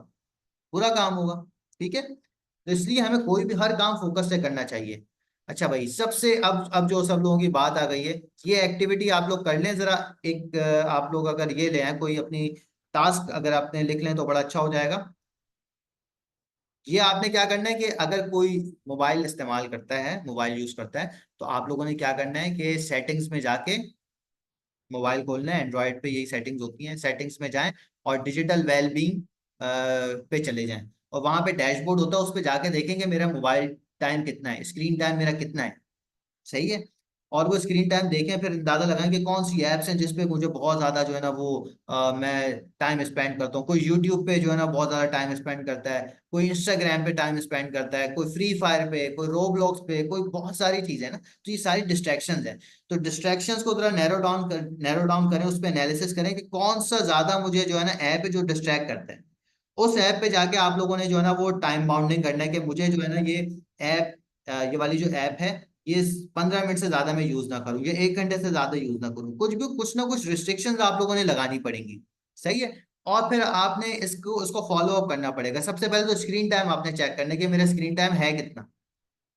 बुरा काम होगा, ठीक है। तो इसलिए हमें कोई भी हर काम फोकस से करना चाहिए। अच्छा भाई, सबसे अब जो सब लोगों की बात आ गई है, ये एक्टिविटी आप लोग कर लें जरा। एक आप लोग अगर ये ले आए कोई अपनी टास्क, अगर आपने लिख लें तो बड़ा अच्छा हो जाएगा। ये आपने क्या करना है कि अगर कोई मोबाइल इस्तेमाल करता है, मोबाइल यूज करता है, तो आप लोगों ने क्या करना है कि सेटिंग्स में जाके मोबाइल खोलना है। एंड्रॉयड पे यही सेटिंग्स होती हैं, सेटिंग्स में जाएं और डिजिटल वेलबींग पे चले जाएं, और वहां पे डैशबोर्ड होता है, उस पे जाके देखेंगे मेरा मोबाइल टाइम कितना है, स्क्रीन टाइम मेरा कितना है, सही है। और वो स्क्रीन टाइम देखें, फिर अंदाजा लगाएं कि कौन सी एप्स हैं जिसपे मुझे बहुत ज्यादा जो है ना वो मैं टाइम स्पेंड करता हूँ। कोई यूट्यूब पे जो है ना बहुत ज्यादा टाइम स्पेंड करता है, कोई इंस्टाग्राम पे टाइम स्पेंड करता है, कोई फ्री फायर पे, कोई रोब्लॉक्स पे, कोई बहुत सारी चीजें हैं ना। तो ये सारी डिस्ट्रैक्शंस हैं। तो डिस्ट्रैक्शंस को थोड़ा नैरो डाउन करें, उस पर एनालिसिस करें कि कौन सा ज्यादा मुझे जो है ना ऐप है जो डिस्ट्रैक्ट करता है। उस ऐप पे जाके आप लोगों ने जो है ना वो टाइम बाउंडिंग करना है कि मुझे जो है ना ये ऐप, ये वाली जो ऐप है, ये 15 मिनट से ज्यादा मैं यूज ना करूं, ये 1 घंटे से ज्यादा यूज ना करूं। कुछ ना कुछ रिस्ट्रिक्शंस आप लोगों ने लगानी पड़ेंगी, सही है। और फिर आपने इसको फॉलो अप करना पड़ेगा। सबसे पहले तो स्क्रीन टाइम आपने चेक करना है कि मेरा स्क्रीन टाइम है कितना,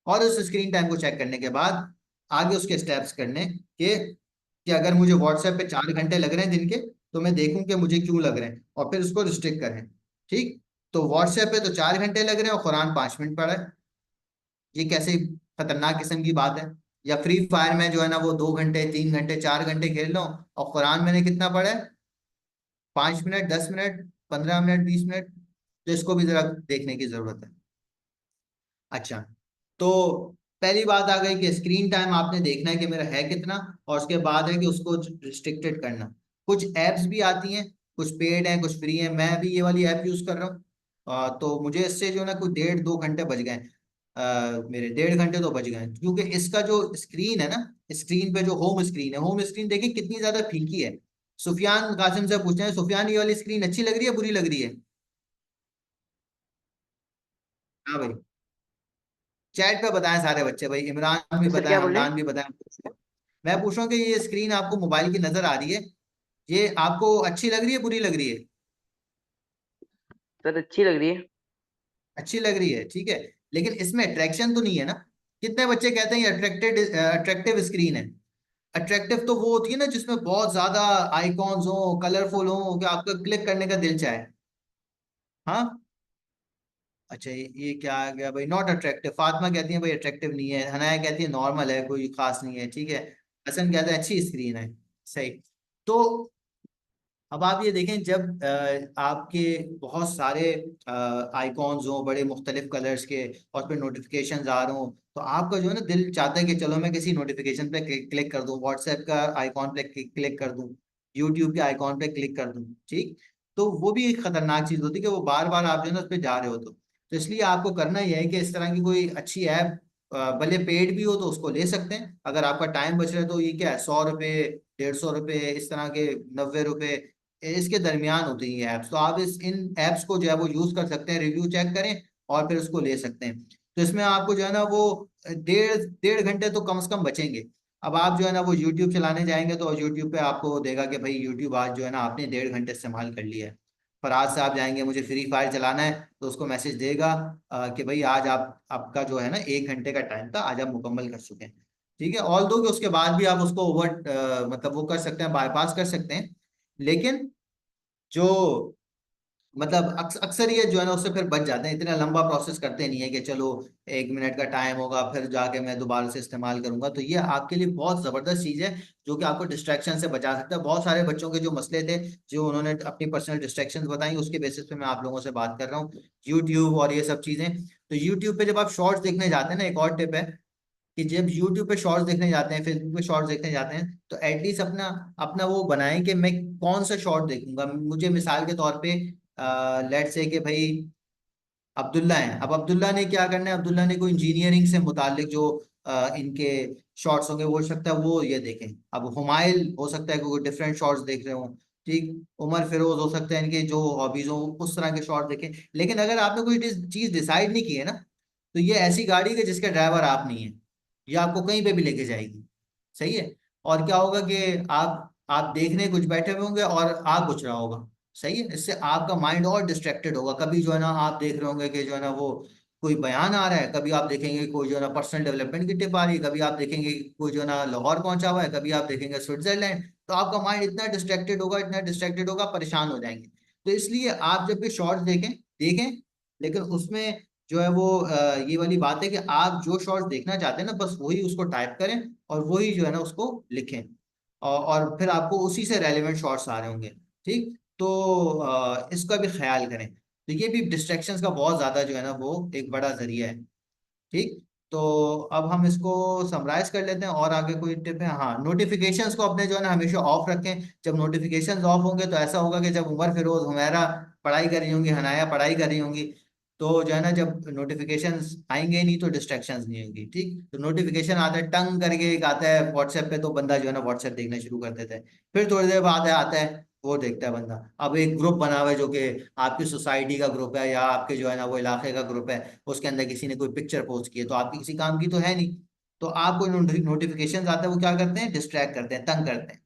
और उस स्क्रीन टाइम को चेक करने के बाद आगे उसके स्टेप्स करने कि अगर मुझे व्हाट्सएप पे 4 घंटे लग रहे हैं दिन के, तो मैं देखूं कि मुझे क्यों लग रहे हैं और फिर उसको रिस्ट्रिक्ट करें, ठीक। तो व्हाट्सएप पे तो 4 घंटे लग रहे हैं और कुरान 5 मिनट पढ़ा है, ये कैसे खतरनाक किस्म की बात है। या फ्री फायर में जो है ना वो 2 घंटे 3 घंटे 4 घंटे खेल लो और कुरान मैंने कितना पढ़ा है, 5 मिनट 10 मिनट 15 मिनट 20 मिनट। तो इसको भी जरा देखने की जरूरत है। अच्छा, तो पहली बात आ गई कि स्क्रीन टाइम आपने देखना है कि मेरा है कितना, और उसके बाद है कि उसको रिस्ट्रिक्टेड करना। कुछ एप्स भी आती हैं, कुछ पेड हैं कुछ फ्री हैं। मैं भी ये वाली ऐप यूज कर रहा हूँ, तो मुझे इससे जो है ना कुछ 1.5-2 घंटे बच गए। मेरे 1.5 घंटे तो बच गए, क्योंकि इसका जो स्क्रीन है ना, स्क्रीन पे जो होम स्क्रीन देखिए कितनी ज्यादा फीकी है। सुफियान कासिम से पूछते हैं, सुफियान ये वाली स्क्रीन अच्छी लग रही है बुरी लग रही है? हाँ भाई, चैट पे बताएं सारे बच्चे, भाई इमरान भी सर बताएं, क्या बोल रहे हमदान हैं? भी बताएं। मैं पूछ रहा हूँ कि ये स्क्रीन आपको मोबाइल की नजर आ रही है, ये आपको अच्छी लग रही है बुरी लग रही है? सर अच्छी लग रही है। अच्छी लग रही है, ठीक है। लेकिन इसमें अट्रैक्शन तो नहीं है ना। कितने बच्चे कहते हैं ये अट्रैक्टिव स्क्रीन है? अट्रैक्टिव तो वो होती है ना जिसमें बहुत ज्यादा आइकॉन्स हो, कलरफुल हो, कि आपका क्लिक करने का दिल चाहे। हाँ, अच्छा ये क्या आ गया भाई, नॉट अट्रैक्टिव। फातिमा कहती है भाई अट्रैक्टिव नहीं है, हनाया कहती है नॉर्मल है, कोई खास नहीं है, ठीक है। हसन कहता है अच्छी स्क्रीन है, सही। तो अब आप ये देखें, जब आपके बहुत सारे आइकॉन्स हों बड़े मुख्तलिफ कलर्स के, और फिर नोटिफिकेशन आ रहे हों, तो आपका जो है ना दिल चाहता है कि चलो मैं किसी नोटिफिकेशन पे क्लिक कर दूं, व्हाट्सएप का आइकॉन पे क्लिक कर दूं, यूट्यूब के आइकॉन पे क्लिक कर दूं, ठीक। तो वो भी एक खतरनाक चीज होती है कि वो बार बार आप जो है ना उस पर जा रहे हो। तो इसलिए आपको करना यह है कि इस तरह की कोई अच्छी ऐप, भले पेड भी हो तो उसको ले सकते हैं। अगर आपका टाइम बच रहा है तो ये क्या है, 100 रुपये 150 रुपये इस तरह के, 90 रुपये इसके दरमियान होती है ये ऐप्स। तो आप इन ऐप्स को जो है वो यूज कर सकते हैं, रिव्यू चेक करें और फिर उसको ले सकते हैं। तो इसमें आपको जो है ना वो 1.5 घंटे तो कम से कम बचेंगे। अब आप जो है ना वो यूट्यूब चलाने जाएंगे तो यूट्यूब पे आपको देगा कि भाई यूट्यूब आज जो है ना आपने 1.5 घंटे इस्तेमाल कर लिया है। फराज साहब जाएंगे मुझे फ्री फायर चलाना है, तो उसको मैसेज देगा कि भाई आज आपका जो है ना 1 घंटे का टाइम था, आज आप मुकम्मल कर चुके हैं, ठीक है। ऑल दो कि उसके बाद भी आप उसको मतलब वो कर सकते हैं, बाईपास कर सकते हैं। लेकिन जो मतलब अक्सर ये जो है ना उससे फिर बच जाते हैं, इतना लंबा प्रोसेस करते नहीं है कि चलो 1 मिनट का टाइम होगा फिर जाके मैं दोबारा से इस्तेमाल करूंगा। तो ये आपके लिए बहुत जबरदस्त चीज है जो कि आपको डिस्ट्रैक्शन से बचा सकता है। बहुत सारे बच्चों के जो मसले थे, जो उन्होंने अपनी पर्सनल डिस्ट्रैक्शन बताई, उसके बेसिस पे मैं आप लोगों से बात कर रहा हूँ। यूट्यूब और ये सब चीजें, तो यूट्यूब पे जब आप शॉर्ट्स देखने जाते हैं ना, एक और टिप है कि जब YouTube पे शॉर्ट्स देखने जाते हैं, फेसबुक पे शॉर्ट्स देखने जाते हैं, तो एटलीस्ट अपना अपना वो बनाएं कि मैं कौन सा शॉर्ट देखूंगा। मुझे मिसाल के तौर पे लेट से कि भाई अब्दुल्ला है, अब अब्दुल्ला ने क्या करना है, अब्दुल्ला ने कोई इंजीनियरिंग से मुतालिक जो इनके शॉर्ट्स होंगे वो हो सकता है वो ये देखें। अब हुमायूं हो सकता है कि कोई डिफरेंट शॉर्ट्स देख रहे हो, ठीक। उमर फिरोज हो सकता है इनके जो हॉबीज हो उस तरह के शॉर्ट देखें। लेकिन अगर आपने कोई चीज डिसाइड नहीं की है ना, तो ये ऐसी गाड़ी है जिसके ड्राइवर आप नहीं है, ये आपको कहीं पे भी लेके जाएगी। सही है। और क्या होगा कि आप देखने कुछ बैठे हुए होंगे और आ कुछ रहा होगा। सही है। इससे आपका माइंड और डिस्ट्रैक्टेड होगा। कभी जो है ना आप देख रहे होंगे कि जो है ना वो कोई बयान आ रहा है, कभी आप देखेंगे कोई जो है ना पर्सनल डेवलपमेंट की टिप आ रही है, कभी आप देखेंगे कोई जो है ना लाहौर पहुंचा हुआ है, कभी आप देखेंगे स्विट्जरलैंड। तो आपका माइंड इतना डिस्ट्रैक्टेड होगा, इतना डिस्ट्रैक्टेड होगा, परेशान हो जाएंगे। तो इसलिए आप जब भी शॉर्ट्स देखें देखें, लेकिन उसमें जो है वो ये वाली बात है कि आप जो शॉर्ट्स देखना चाहते हैं ना, बस वही उसको टाइप करें और वही जो है ना उसको लिखें, और फिर आपको उसी से रेलिवेंट शॉर्ट्स आ रहे होंगे। ठीक। तो इसका भी ख्याल करें। तो ये भी डिस्ट्रैक्शंस का बहुत ज्यादा जो है ना वो एक बड़ा जरिया है। ठीक। तो अब हम इसको समराइज कर लेते हैं और आगे कोई टिप है। हाँ, नोटिफिकेशंस को अपने जो है ना हमेशा ऑफ रखें। जब नोटिफिकेशंस ऑफ होंगे तो ऐसा होगा कि जब उमर फिरोज हुमैरा पढ़ाई कर रही होंगी, हनाया पढ़ाई कर रही होंगी, तो जो है ना जब नोटिफिकेशंस आएंगे नहीं तो डिस्ट्रैक्शंस नहीं होंगी। ठीक। तो नोटिफिकेशन आता है टंग करके एक आता है व्हाट्सएप पे, तो बंदा जो है ना व्हाट्सएप देखना शुरू कर देता है। फिर थोड़ी देर बाद आता है वो देखता है बंदा। अब एक ग्रुप बना हुआ है जो कि आपकी सोसाइटी का ग्रुप है या आपके जो है ना वो इलाके का ग्रुप है, उसके अंदर किसी ने कोई पिक्चर पोस्ट की है, तो आपकी किसी काम की तो है नहीं, तो आपको नोटिफिकेशन आता है, वो क्या करते हैं, डिस्ट्रैक्ट करते हैं, तंग करते हैं।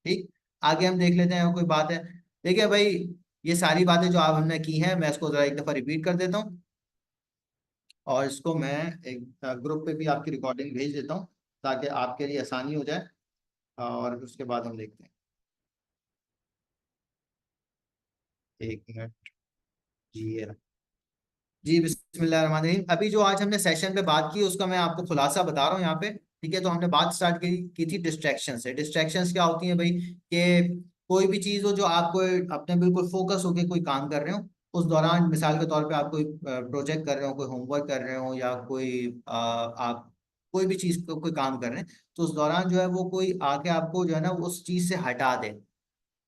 ठीक। आगे हम देख लेते हैं कोई बात है। देखिए भाई, ये सारी बातें जो आप हमने की हैं, मैं इसको जरा एक दफा रिपीट कर देता हूँ और इसको मैं एक ग्रुप पे भी आपकी रिकॉर्डिंग भेज देता हूँ ताकि आपके लिए आसानी हो जाए, और उसके बाद हम देखते हैं। 1 मिनट। जी ये रहा। जी बिस्मिल्लाहिर्रहमानिर्रहीम। अभी जो आज हमने सेशन पे बात की उसका मैं आपको खुलासा बता रहा हूँ यहाँ पे। ठीक है। तो हमने बात स्टार्ट की थी डिस्ट्रैक्शन से। डिस्ट्रैक्शंस क्या होती हैं भाई, कि कोई भी चीज़ हो जो आपको अपने बिल्कुल फोकस होके कोई काम कर रहे हो, उस दौरान मिसाल के तौर पे आप कोई प्रोजेक्ट कर रहे हो, कोई होमवर्क कर रहे हो, या कोई आप कोई भी चीज़ को कोई काम कर रहे हैं, तो उस दौरान जो है वो कोई आके आपको जो है ना उस चीज़ से हटा दे।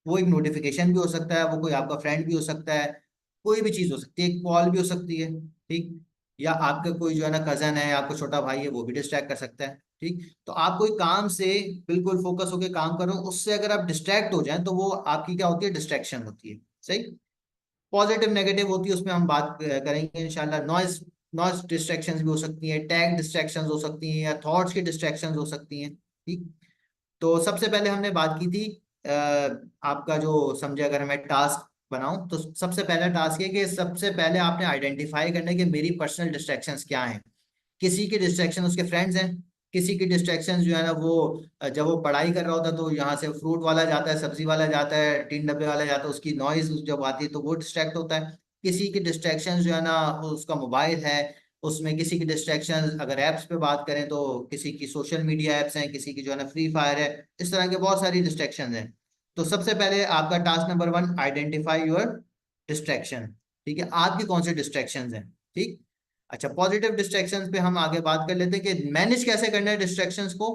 वो एक नोटिफिकेशन भी हो सकता है, वो कोई आपका फ्रेंड भी हो सकता है, कोई भी चीज हो सकती है, एक कॉल भी हो सकती है। ठीक। या आपका कोई जो है ना कजन है, आपका छोटा भाई है, वो भी डिस्ट्रैक्ट कर सकता है। ठीक। तो आप कोई काम से बिल्कुल फोकस होकर काम करो, उससे अगर आप डिस्ट्रैक्ट हो जाएं तो वो आपकी क्या होती है, डिस्ट्रैक्शन होती है। सही। पॉजिटिव नेगेटिव होती है, उसमें हम बात करेंगे इंशाल्लाह। नॉइज नॉइज डिस्ट्रैक्शंस भी हो सकती हैं, टैग डिस्ट्रैक्शंस हो सकती हैं, या थॉट्स की डिस्ट्रैक्शंस हो सकती हैं। ठीक। तो सबसे पहले हमने बात की थी आपका जो समझे, अगर मैं टास्क बनाऊं तो सबसे पहला टास्क है कि सबसे पहले आपने आइडेंटिफाई करना है कि मेरी पर्सनल डिस्ट्रैक्शंस क्या हैं। किसी की डिस्ट्रैक्शन उसके फ्रेंड्स हैं, किसी की डिस्ट्रैक्शन जो है ना वो जब वो पढ़ाई कर रहा होता है तो यहाँ से फ्रूट वाला जाता है, सब्जी वाला जाता है, टीन डब्बे वाला जाता है, उसकी नॉइज जब आती है तो वो डिस्ट्रैक्ट होता है। किसी की डिस्ट्रैक्शन जो है ना उसका मोबाइल है, उसमें किसी की डिस्ट्रैक्शन, अगर ऐप्स पे बात करें तो किसी की सोशल मीडिया ऐप्स हैं, किसी की जो है ना फ्री फायर है, इस तरह के बहुत सारी डिस्ट्रैक्शन हैं। तो सबसे पहले आपका task number 1, identify your distraction. ठीक है। आपकी कौन से डिस्ट्रैक्शन हैं। ठीक। अच्छा, पॉजिटिव डिस्ट्रैक्शंस पे हम आगे बात कर लेते हैं कि मैनेज कैसे करना है डिस्ट्रैक्शंस को।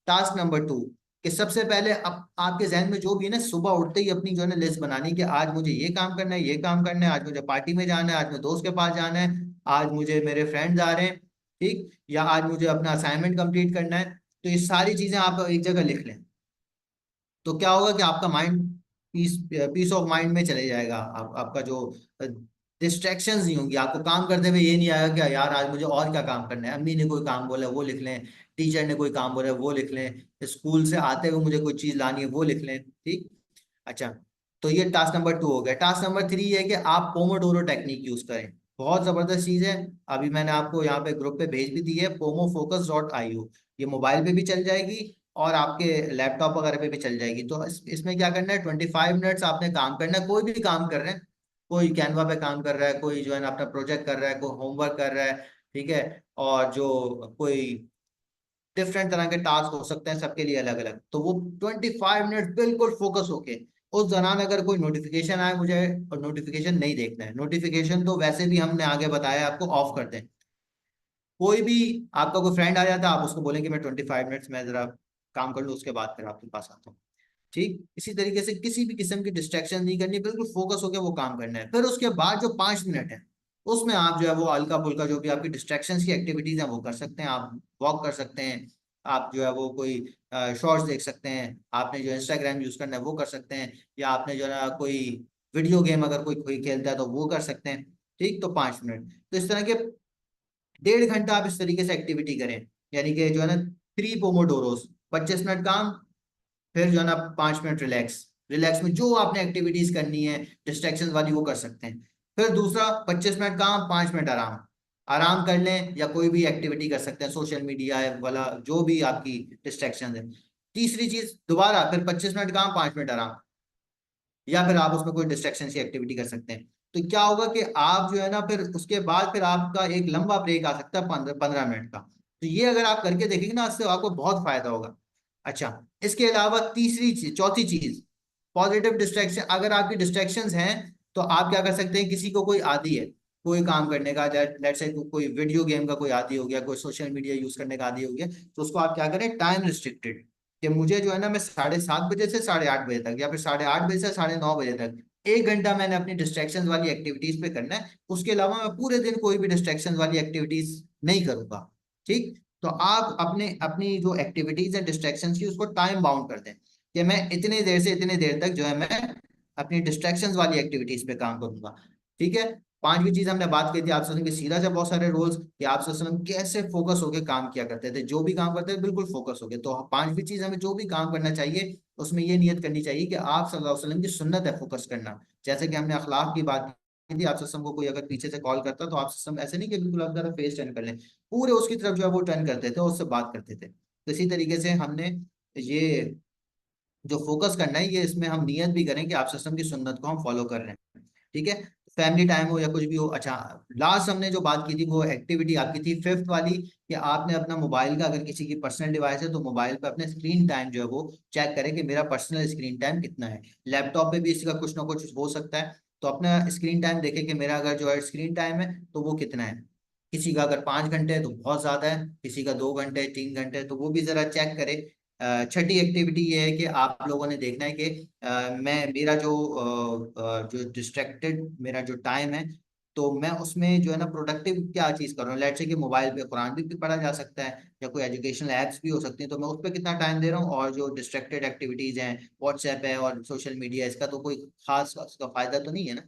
टास्क नंबर 2, कि सबसे पहले आपके जहन में जो भी है ना, सुबह उठते ही अपनी जो है ना लिस्ट बनानी कि आज मुझे ये काम करना है, ये काम करना है, आज मुझे पार्टी में जाना है, आज मैं दोस्त के पास जाना है, आज मुझे मेरे फ्रेंड्स आ रहे हैं। ठीक। या आज मुझे अपना असाइनमेंट कंप्लीट करना है। तो ये सारी चीजें आप एक जगह लिख लें, तो क्या होगा कि आपका माइंड पीस ऑफ माइंड में चले जाएगा। आपका जो डिस्ट्रैक्शंस नहीं होंगी, आपको काम करते हुए ये नहीं आएगा कि यार आज मुझे और क्या काम करना है, अम्मी ने कोई काम बोला है वो लिख लें, टीचर ने कोई काम बोला है वो लिख लें, स्कूल से आते हुए मुझे कोई चीज लानी है वो लिख लें। ठीक। अच्छा, तो ये टास्क नंबर 2 हो गया। टास्क नंबर 3 है कि आप पोमोडोरो टेक्निक यूज करें। बहुत जबरदस्त चीज है। अभी मैंने आपको यहाँ पे ग्रुप पे भेज भी दी है, pomofocus.io। ये मोबाइल पे भी चल जाएगी और आपके लैपटॉप वगैरह पे भी चल जाएगी। तो इसमें क्या करना है, 25 मिनट्स आपने काम करना है, कोई भी काम कर रहे हैं, कोई कैनवा पे काम कर रहा है, कोई जो है ना अपना प्रोजेक्ट कर रहा है, कोई होमवर्क कर रहा है, ठीक है। और जो कोई डिफरेंट तरह के टास्क हो सकते हैं, सबके लिए अलग अलग, तो वो 25 मिनट बिल्कुल फोकस होके उस दौरान अगर कोई नोटिफिकेशन आए मुझे, और नोटिफिकेशन नहीं देखना है, नोटिफिकेशन तो वैसे भी हमने आगे बताया आपको ऑफ कर दें। कोई भी आपका कोई फ्रेंड आ जाता है, आप उसको बोलेंगे मैं 25 मिनट्स में जरा काम कर लूँ, उसके बाद फिर आपके पास आता हूँ। ठीक इसी तरीके से किसी भी किस्म की डिस्ट्रैक्शन नहीं करनी, बिल्कुल फोकस होकर वो काम करना है। फिर उसके बाद जो 5 मिनट है उसमें आप जो है वो हल्का फुल्का जो भी आपकी डिस्ट्रैक्शन की एक्टिविटीज है वो कर सकते हैं। आप वॉक कर सकते हैं, आप जो है वो कोई शॉर्ट्स देख सकते हैं, आपने जो इंस्टाग्राम यूज करना है वो कर सकते हैं, या आपने जो है ना कोई वीडियो गेम अगर कोई कोई खेलता है तो वो कर सकते हैं। ठीक, तो 5 मिनट, तो इस तरह के 1.5 घंटा आप इस तरीके से एक्टिविटी करें, यानी कि जो है ना 3 पोमोडोरोस, 25 मिनट काम, फिर जो है ना 5 मिनट रिलैक्स। रिलैक्स में जो आपने एक्टिविटीज करनी है डिस्ट्रैक्शन वाली वो कर सकते हैं। फिर दूसरा 25 मिनट काम, 5 मिनट आराम, आराम कर लें, या कोई भी एक्टिविटी कर सकते हैं सोशल मीडिया वाला जो भी आपकी डिस्ट्रैक्शन है। तीसरी चीज दोबारा फिर 25 मिनट काम, 5 मिनट आराम, या फिर आप उसमें कोई डिस्ट्रैक्शन की एक्टिविटी कर सकते हैं। तो क्या होगा कि आप जो है ना फिर उसके बाद फिर आपका एक लंबा ब्रेक आ सकता है 15 मिनट का। तो ये अगर आप करके देखेंगे ना, इससे आपको बहुत फायदा होगा। अच्छा, इसके अलावा तीसरी चीज, चौथी चीज, पॉजिटिव डिस्ट्रैक्शन। अगर आपकी डिस्ट्रैक्शंस हैं तो आप क्या कर सकते हैं, किसी को कोई आदी है कोई काम करने का, लेट्स से कोई वीडियो गेम का कोई आदी हो गया, कोई सोशल मीडिया यूज करने का आदी हो गया, तो उसको आप क्या करें, टाइम रिस्ट्रिक्टेड, कि मुझे जो है ना मैं 7:30 बजे से 8:30 बजे तक, या फिर 8:30 बजे से 9:30 बजे तक 1 घंटा मैंने अपनी डिस्ट्रैक्शन वाली एक्टिविटीज पे करना है। उसके अलावा मैं पूरे दिन कोई भी डिस्ट्रैक्शन वाली एक्टिविटीज नहीं करूंगा। ठीक, तो आप अपने अपनी जो एक्टिविटीज है डिस्ट्रैक्शन की उसको टाइम बाउंड कर दें, कि मैं इतने देर से इतने देर तक जो है मैं अपनी डिस्ट्रैक्शन वाली एक्टिविटीज पे काम करूंगा। ठीक है, पांचवी चीज हमने बात की थी आप के सीधा से बहुत सारे रोल्स, कि आप कैसे फोकस होके काम किया करते थे, जो भी काम करते थे बिल्कुल फोकस होके। तो पांचवी चीज हमें जो भी काम करना चाहिए उसमें ये नियत करनी चाहिए कि आप सल्लल्लाहु अलैहि वसल्लम की सुन्नत है फोकस करना। जैसे कि हमने अखलाक की बात की थी, आप को कोई अगर पीछे से कॉल करता तो आप ऐसे नहीं कि बिल्कुल आप जरा फेस टर्न कर लें, पूरे उसकी तरफ जो है वो टर्न करते थे और उससे बात करते थे। तो इसी तरीके से हमने ये जो फोकस करना है, ये इसमें हम नियत भी करें कि आप की सुन्नत को हम फॉलो कर रहे हैं। ठीक है, फैमिली टाइम हो या कुछ भी हो। अच्छा, लास्ट हमने जो बात की थी वो एक्टिविटी आपकी थी फिफ्थ वाली, कि आपने अपना मोबाइल का, अगर किसी की पर्सनल डिवाइस है तो मोबाइल पे अपने स्क्रीन टाइम जो है वो चेक करें कि मेरा पर्सनल स्क्रीन टाइम कितना है। लैपटॉप पे भी इसका कुछ ना कुछ हो सकता है, तो अपना स्क्रीन टाइम देखें कि मेरा अगर जो है स्क्रीन टाइम है तो वो कितना है। किसी का अगर 5 घंटे है तो बहुत ज्यादा है, किसी का 2 घंटे 3 घंटे, तो वो भी जरा चेक करें। छठी एक्टिविटी ये है कि आप लोगों ने देखना है कि मैं मेरा जो डिस्ट्रैक्टेड मेरा जो टाइम है, तो मैं उसमें जो है ना प्रोडक्टिव क्या चीज कर रहा हूँ। लेट्स से कि मोबाइल पे कुरान भी पढ़ा जा सकता है, या कोई एजुकेशनल एप्स भी हो सकती हैं, तो मैं उस पर कितना टाइम दे रहा हूँ। और जो डिस्ट्रैक्टेड एक्टिविटीज हैं, व्हाट्सएप है और सोशल मीडिया, इसका तो कोई खास उसका फायदा तो नहीं है ना।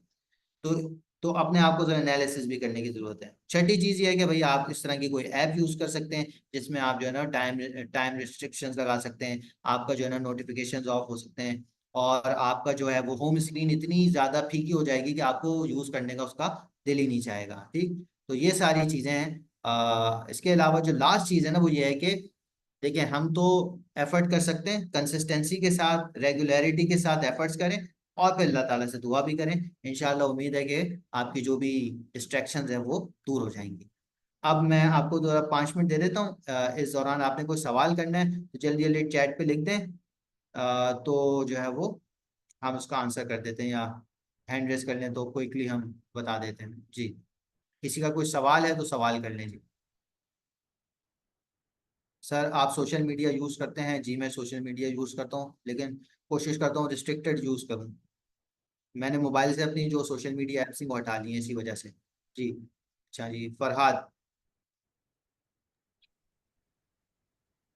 तो तो अपने आप को जो एनालिसिस भी करने की जरूरत है। छठी चीज ये है कि भाई आप इस तरह की कोई ऐप यूज कर सकते हैं जिसमें आप जो है ना टाइम रिस्ट्रिक्शंस लगा सकते हैं, आपका जो है ना नोटिफिकेशंस ऑफ हो सकते हैं, और आपका जो है वो होम स्क्रीन इतनी ज्यादा फीकी हो जाएगी कि आपको यूज करने का उसका दिल ही नहीं चाहेगा। ठीक, तो ये सारी चीजें हैं। इसके अलावा जो लास्ट चीज है ना वो ये है कि देखिए, हम तो एफर्ट कर सकते हैं, कंसिस्टेंसी के साथ रेगुलरिटी के साथ एफर्ट्स करें, और फिर अल्लाह ताला से दुआ भी करें। इंशाल्लाह उम्मीद है कि आपकी जो भी डिस्ट्रैक्शंस है वो दूर हो जाएंगी। अब मैं आपको 5 मिनट दे देता हूँ, इस दौरान आपने कोई सवाल करना है तो जल्दी जल्दी चैट पे लिख दें, तो जो है वो हम उसका आंसर कर देते हैं, या हैंड रेस कर लें तो क्विकली हम बता देते हैं जी। किसी का कोई सवाल है तो सवाल कर लें जी। सर, आप सोशल मीडिया यूज करते हैं? जी, मैं सोशल मीडिया यूज करता हूँ, लेकिन कोशिश करता हूँ रिस्ट्रिक्टेड यूज करूँ। मैंने मोबाइल से अपनी जो सोशल मीडिया एप्स वो हटा ली है इसी वजह से जी। अच्छा जी, फरहाद।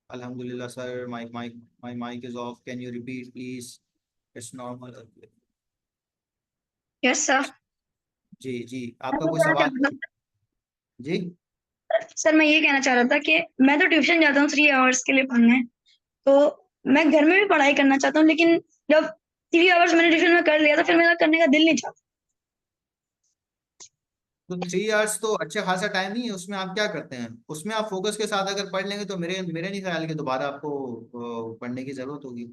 अल्हम्दुलिल्लाह sir, my mic is off, can you repeat please, it's normal. Yes sir. जी जी, आपका कोई सवाल जी? सर मैं ये कहना चाह रहा था कि मैं तो ट्यूशन जाता हूँ 3 आवर्स के लिए पढ़ने, तो मैं घर में भी पढ़ाई करना चाहता हूँ, लेकिन जब 3 आवर्स मैंने ट्यूशन में कर लिया तो फिर मेरा करने का दिल नहीं चाहता। तो 3 आवर्स तो अच्छा खासा टाइम नहीं है, उसमें आप क्या करते हैं? उसमें आप फोकस के साथ अगर पढ़ लेंगे तो मेरे मेरे नहीं ख्याल कि दोबारा आपको पढ़ने की जरूरत होगी।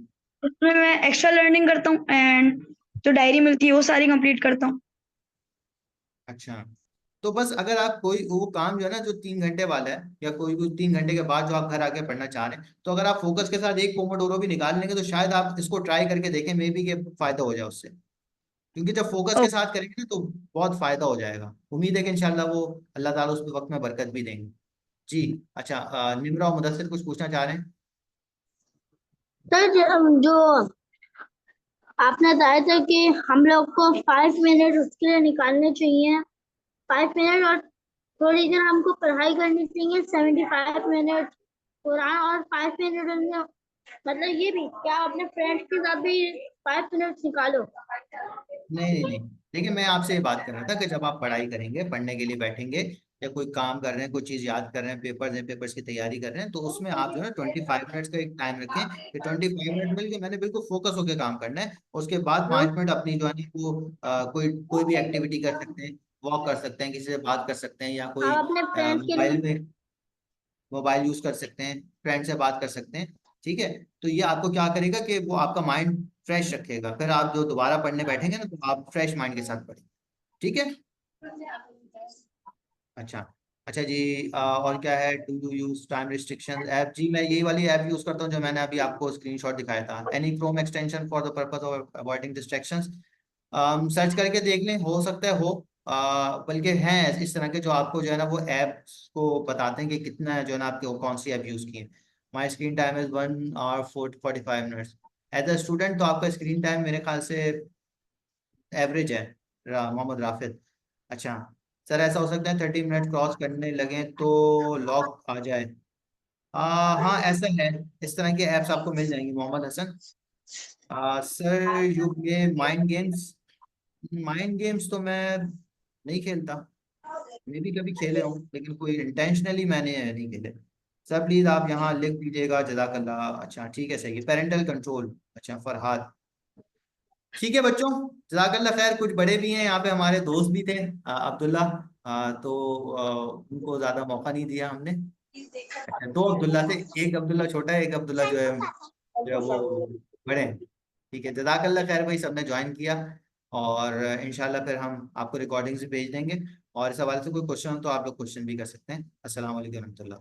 उसमें मैं एक्स्ट्रा लर्निंग करता हूँ एंड जो डायरी मिलती है वो सारी कंप्लीट करता हूँ। अच्छा, तो बस अगर आप कोई वो काम जो है ना जो 3 घंटे वाला है, या कोई भी 3 घंटे के बाद जो आप घर आके पढ़ना चाह रहे हैं, तो अगर आप फोकस के साथ एक पोमोडोरो भी निकाल लेंगे तो शायद आप इसको ट्राई करके देखें, मे बी के फायदा हो जाए उससे। क्योंकि जब फोकस के साथ करेंगे ना तो बहुत फायदा हो जाएगा। उम्मीद है कि इंशाल्लाह वो अल्लाह ताला उस वक्त में बरकत भी देंगे। जी अच्छा, निम्रा और मुदस्सिर कुछ पूछना चाह रहे हैं? सर जो आपने बताया था कि हम लोग को 5 मिनट उसके लिए निकालने चाहिए, 5 मिनट, और थोड़ी देर हमको पढ़ाई करनी चाहिए, 75 मिनट कुरान, और 5 मिनट मतलब ये भी क्या अपने फ्रेंड्स के साथ भी 5 मिनट निकालो? नहीं नहीं नहीं, देखिए मैं आपसे ये बात कर रहा था कि जब आप पढ़ाई करेंगे, पढ़ने के लिए बैठेंगे, या कोई काम कर रहे हैं, कोई चीज याद कर रहे हैं, पेपर्स हैं, पेपर्स की तैयारी कर रहे हैं, तो उसमें आप जो है 25 मिनट्स का एक टाइम रखें कि 25 मिनट में मैंने बिल्कुल फोकस होकर काम करना है। उसके बाद 5 मिनट अपनी जो है ना वो कोई कोई भी एक्टिविटी कर सकते हैं, वॉक कर सकते हैं, किसी से बात कर सकते हैं, या कोई आप अपने फ्रेंड्स के लिए मोबाइल यूज कर सकते हैं, फ्रेंड से बात कर सकते हैं। ठीक है, तो ये आपको क्या करेगा कि वो आपका माइंड फ्रेश रखेगा, फिर आप जो दोबारा पढ़ने बैठेंगे ना तो आप फ्रेश माइंड के साथ पढ़ेंगे। ठीक है। अच्छा अच्छा जी, और क्या है, do you use time restriction app? जी मैं यही वाली ऐप यूज करता हूँ जो मैंने अभी आपको स्क्रीनशॉट दिखाया था, any Chrome extension for the purpose of avoiding distractions. Search करके देख लें, हो सकता है हो, बल्कि हैं इस तरह के जो आपको जो है ना वो ऐप्स को बताते हैं कि कितना जो है ना आपके कौन सी ऐप यूज की है। My screen time is 1 hour 45 minutes। As a student तो आपका स्क्रीन टाइम मेरे ख्याल से एवरेज है, मोहम्मद राफिद। अच्छा सर, ऐसा हो सकता है 30 मिनट क्रॉस करने लगे तो लॉक आ जाए? हाँ ऐसा है, इस तरह के ऐप्स आपको मिल जाएंगी Mohammad Hasan. Sir you play mind games? Mind games तो मैं नहीं खेलता, मैं भी कभी खेले हूँ लेकिन कोई इंटेंशनली मैंने नहीं खेले। सर प्लीज आप यहाँ लिख दीजिएगा, जज़ाकल्लाह। अच्छा ठीक है, सही है, पेरेंटल कंट्रोल। अच्छा फरहाद, ठीक है बच्चों, जज़ाकल्लाह खैर। कुछ बड़े भी हैं यहाँ पे, हमारे दोस्त भी थे, अब्दुल्ला, तो उनको ज्यादा मौका नहीं दिया हमने। अच्छा, 2 अब्दुल्ला थे, एक अब्दुल्ला छोटा है, एक अब्दुल्ला जो है वो बड़े हैं। ठीक है, जज़ाकल्लाह खैर भाई, सबने ज्वाइन किया। और इंशाल्लाह फिर हम आपको रिकॉर्डिंग्स भी भेज देंगे, और इस हवाले से कोई क्वेश्चन हो तो आप लोग क्वेश्चन भी कर सकते हैं। अस्सलाम वालेकुम रहमतुल्लाह।